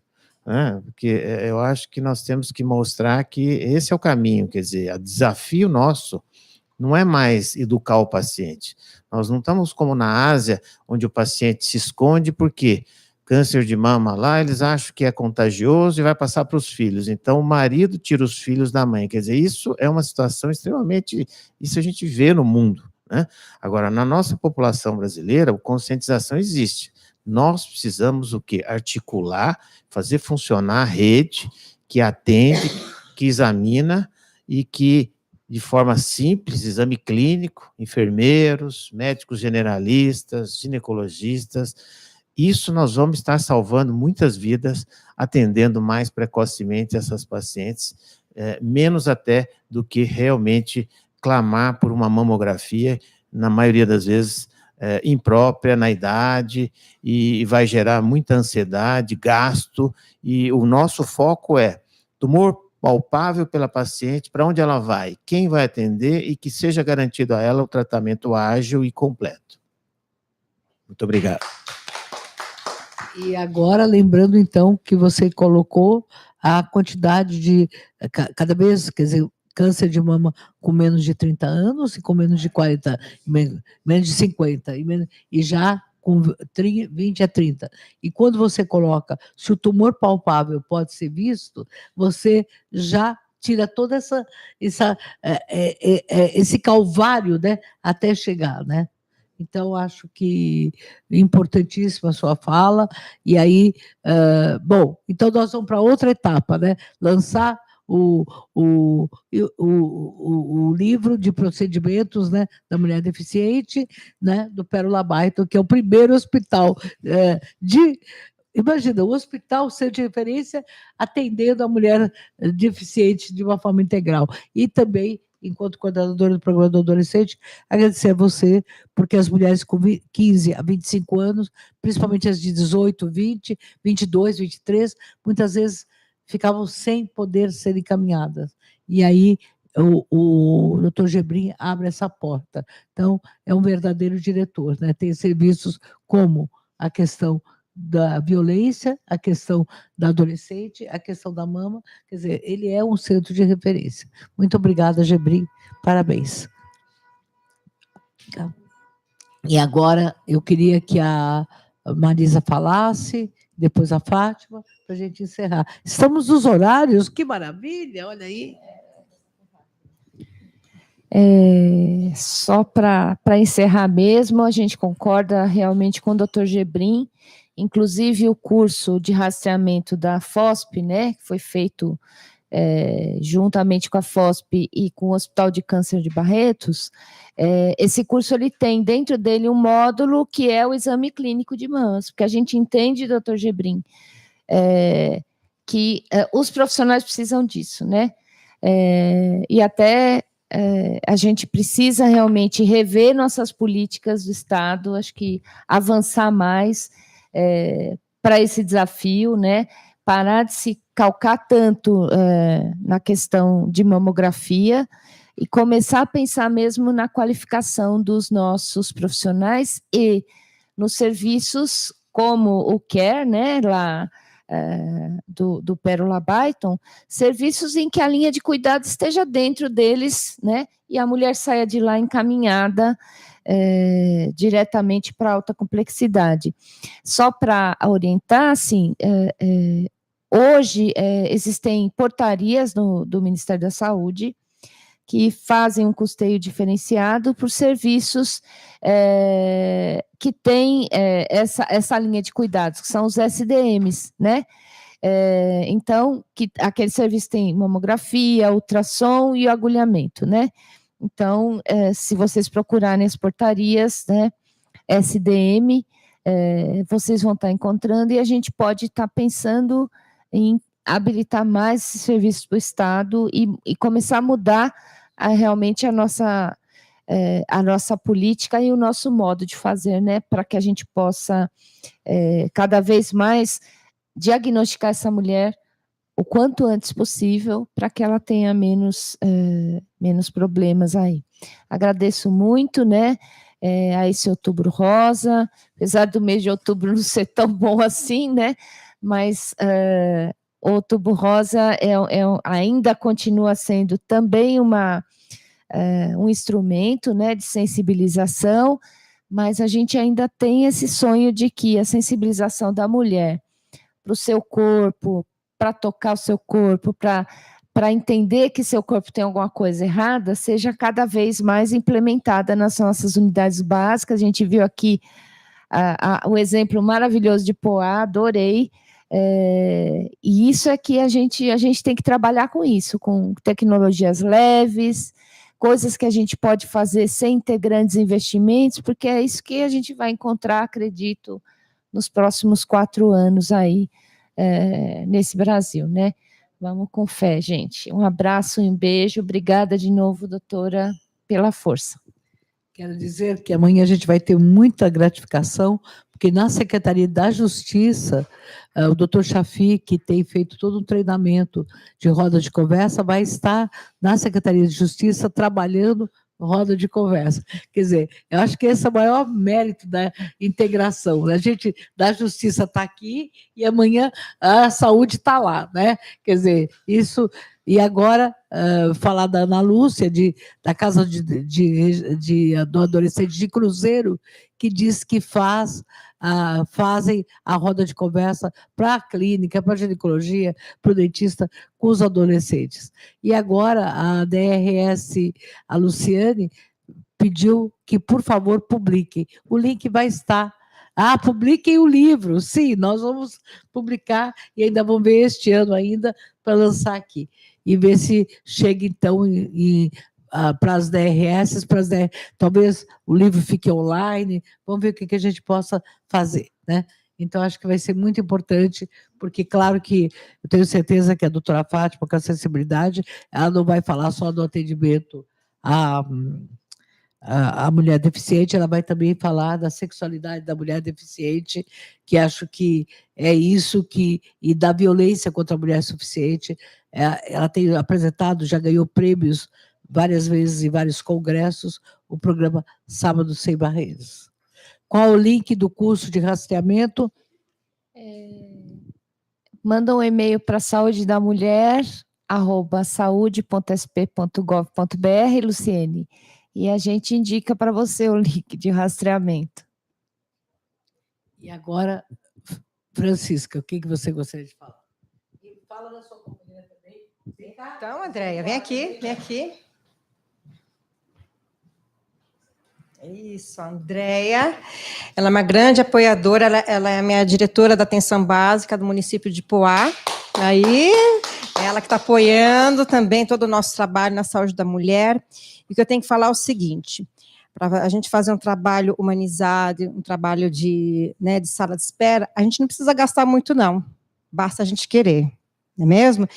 Speaker 4: porque eu acho que nós temos que mostrar que esse é o caminho. Quer dizer, o desafio nosso não é mais educar o paciente. Nós não estamos como na Ásia, onde o paciente se esconde, porque câncer de mama lá, eles acham que é contagioso e vai passar para os filhos. Então, o marido tira os filhos da mãe. Quer dizer, isso é uma situação extremamente... Isso a gente vê no mundo, né? Agora, na nossa população brasileira, a conscientização existe. Nós precisamos o quê? Articular, fazer funcionar a rede que atende, que examina e que, de forma simples, exame clínico, enfermeiros, médicos generalistas, ginecologistas, isso nós vamos estar salvando muitas vidas, atendendo mais precocemente essas pacientes, menos até do que realmente clamar por uma mamografia, na maioria das vezes, imprópria na idade, e vai gerar muita ansiedade, gasto, e o nosso foco é tumor palpável pela paciente, para onde ela vai, quem vai atender e que seja garantido a ela o tratamento ágil e completo. Muito obrigado.
Speaker 1: E agora, lembrando, então, que você colocou a quantidade de, cada vez, quer dizer, câncer de mama com menos de 30 anos e com menos de 40, menos de 50, e já com 20 a 30. E quando você coloca, se o tumor palpável pode ser visto, você já tira toda esse calvário, né, até chegar, né? Então, acho que é importantíssima a sua fala. E aí, bom, então nós vamos para outra etapa, né? Lançar o livro de procedimentos, né, da mulher deficiente, né, do Pérola Baiton, que é o primeiro hospital imagina, o hospital ser de referência atendendo a mulher deficiente de uma forma integral. E também, enquanto coordenadora do programa do adolescente, agradecer a você, porque as mulheres com 15 a 25 anos, principalmente as de 18, 20, 22, 23, muitas vezes ficavam sem poder ser encaminhadas. E aí o Dr. Gebrim abre essa porta. Então, é um verdadeiro diretor, né? Tem serviços como a questão da violência, a questão da adolescente, a questão da mama, quer dizer, ele é um centro de referência. Muito obrigada, Gebrim, parabéns. E agora eu queria que a Marisa falasse, depois a Fátima, para a gente encerrar. Estamos nos horários, que maravilha, olha aí.
Speaker 3: Só para encerrar mesmo, a gente concorda realmente com o Dr. Gebrim, inclusive o curso de rastreamento da FOSP, né, que foi feito juntamente com a FOSP e com o Hospital de Câncer de Barretos, esse curso ele tem dentro dele um módulo que é o exame clínico de mamas, porque a gente entende, Dr. Gebrim, que os profissionais precisam disso, né, e até a gente precisa realmente rever nossas políticas do Estado, acho que avançar mais para esse desafio, né? Parar de se calcar tanto na questão de mamografia e começar a pensar mesmo na qualificação dos nossos profissionais e nos serviços como o CARE, né? Lá do Pérola Baiton, serviços em que a linha de cuidado esteja dentro deles, né, e a mulher saia de lá encaminhada diretamente para alta complexidade. Só para orientar, assim, hoje existem portarias do Ministério da Saúde que fazem um custeio diferenciado por serviços que têm essa linha de cuidados, que são os SDMs, né? Então, aquele serviço tem mamografia, ultrassom e agulhamento, né? Então, se vocês procurarem as portarias, né, SDM, vocês vão estar encontrando, e a gente pode estar pensando em habilitar mais esses serviços do Estado e começar a mudar realmente a nossa política e o nosso modo de fazer, né, para que a gente possa cada vez mais diagnosticar essa mulher o quanto antes possível, para que ela tenha menos problemas aí. Agradeço muito, né, a esse Outubro Rosa, apesar do mês de outubro não ser tão bom assim, né, mas o Outubro Rosa ainda continua sendo também um instrumento, né, de sensibilização, mas a gente ainda tem esse sonho de que a sensibilização da mulher para o seu corpo, para tocar o seu corpo, para entender que seu corpo tem alguma coisa errada, seja cada vez mais implementada nas nossas unidades básicas. A gente viu aqui o exemplo maravilhoso de Poá, adorei, e isso é que a gente tem que trabalhar com isso, com tecnologias leves, coisas que a gente pode fazer sem ter grandes investimentos, porque é isso que a gente vai encontrar, acredito, nos próximos 4 anos aí, nesse Brasil, né? Vamos com fé, gente. Um abraço e um beijo. Obrigada de novo, doutora, pela força.
Speaker 1: Quero dizer que amanhã a gente vai ter muita gratificação, porque na Secretaria da Justiça, o doutor Chafi, que tem feito todo um treinamento de roda de conversa, vai estar na Secretaria de Justiça trabalhando roda de conversa. Quer dizer, eu acho que esse é o maior mérito da integração. A gente da Justiça está aqui e amanhã a saúde está lá, né? Quer dizer, isso... E agora, falar da Ana Lúcia, da Casa do Adolescente de Cruzeiro, que diz que fazem a roda de conversa para a clínica, para a ginecologia, para o dentista, com os adolescentes. E agora, a DRS, a Luciane, pediu que, por favor, publiquem. O link vai estar. Publiquem o livro. Sim, nós vamos publicar e ainda vamos ver este ano ainda para lançar aqui. E ver se chega, então, para as DRS, talvez o livro fique online, vamos ver o que a gente possa fazer, né? Então, acho que vai ser muito importante, porque, claro que eu tenho certeza que a doutora Fátima, com a sensibilidade, ela não vai falar só do atendimento a mulher deficiente, ela vai também falar da sexualidade da mulher deficiente, que acho que é isso e da violência contra a mulher suficiente. Ela tem apresentado, já ganhou prêmios várias vezes em vários congressos, o programa Sábado Sem Barreiras. Qual o link do curso de rastreamento?
Speaker 3: Manda um e-mail para saudedaMulher@saude.sp.gov.br, Luciene, e a gente indica para você o link de rastreamento.
Speaker 1: E agora, Francisca, o que você gostaria de falar? E fala da sua companheira também. Vem cá.
Speaker 6: Então, Andréia, vem aqui, vem aqui. Isso, a Andréia, ela é uma grande apoiadora, ela é a minha diretora da atenção básica do município de Poá. Aí, ela que está apoiando também todo o nosso trabalho na saúde da mulher. E o que eu tenho que falar é o seguinte, para a gente fazer um trabalho humanizado, um trabalho de sala de espera, a gente não precisa gastar muito, não. Basta a gente querer, não é mesmo?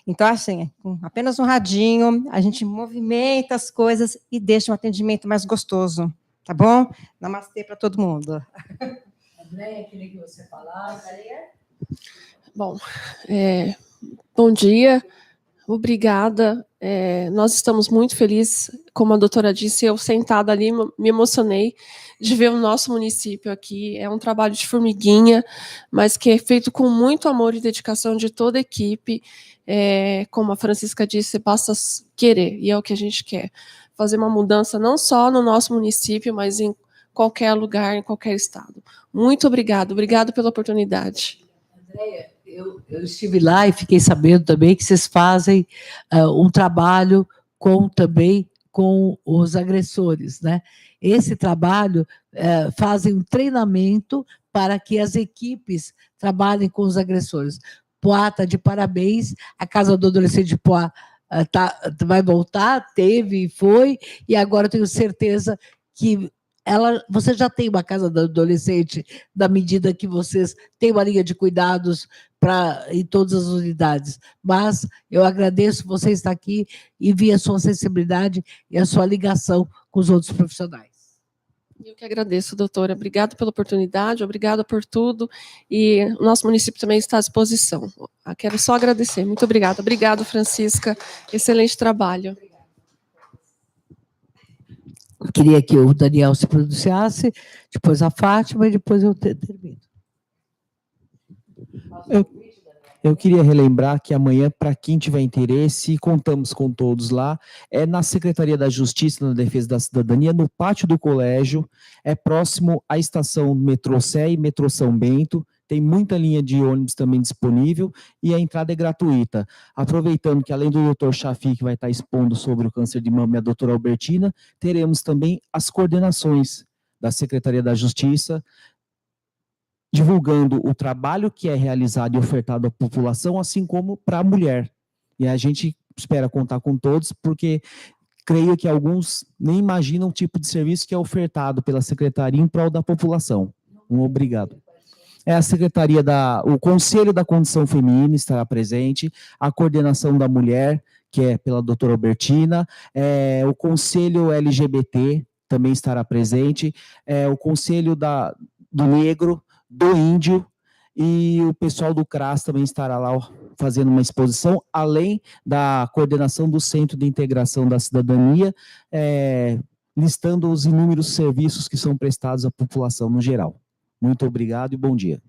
Speaker 6: Então, assim, com apenas um radinho, a gente movimenta as coisas e deixa um atendimento mais gostoso, tá bom? Namastê para todo mundo.
Speaker 1: Andréia, queria que você falasse.
Speaker 7: Bom, bom dia, obrigada. Nós estamos muito felizes, como a doutora disse, eu sentada ali me emocionei de ver o nosso município aqui. É um trabalho de formiguinha, mas que é feito com muito amor e dedicação de toda a equipe. Como a Francisca disse, basta querer, e é o que a gente quer. Fazer uma mudança não só no nosso município, mas em qualquer lugar, em qualquer estado. Muito obrigado pela oportunidade.
Speaker 1: Andréia, eu estive lá e fiquei sabendo também que vocês fazem um trabalho também com os agressores, né? Esse trabalho fazem um treinamento para que as equipes trabalhem com os agressores. Poá está de parabéns, a Casa do Adolescente de Poá vai voltar, teve e foi, e agora eu tenho certeza que você já tem uma Casa do Adolescente, na medida que vocês têm uma linha de cuidados em todas as unidades. Mas eu agradeço você estar aqui e vi a sua sensibilidade e a sua ligação com os outros profissionais.
Speaker 7: Eu que agradeço, doutora. Obrigada pela oportunidade, obrigada por tudo. E o nosso município também está à disposição. Quero só agradecer. Muito obrigada. Obrigada, Francisca. Excelente trabalho.
Speaker 1: Eu queria que o Daniel se pronunciasse, depois a Fátima e depois eu termino.
Speaker 2: Eu queria relembrar que amanhã, para quem tiver interesse, contamos com todos lá, na Secretaria da Justiça, na Defesa da Cidadania, no pátio do colégio, próximo à estação Metrô Sé e Metrô São Bento, tem muita linha de ônibus também disponível e a entrada é gratuita. Aproveitando que além do Dr. Chafi, que vai estar expondo sobre o câncer de mama, e a doutora Albertina, teremos também as coordenações da Secretaria da Justiça, divulgando o trabalho que é realizado e ofertado à população, assim como para a mulher. E a gente espera contar com todos, porque creio que alguns nem imaginam o tipo de serviço que é ofertado pela Secretaria em prol da população. Obrigado. A Secretaria o Conselho da Condição Feminina estará presente, a Coordenação da Mulher, que é pela doutora Albertina, o Conselho LGBT também estará presente, o Conselho do negro, do índio, e o pessoal do CRAS também estará lá fazendo uma exposição, além da coordenação do Centro de Integração da Cidadania, listando os inúmeros serviços que são prestados à população no geral. Muito obrigado e bom dia.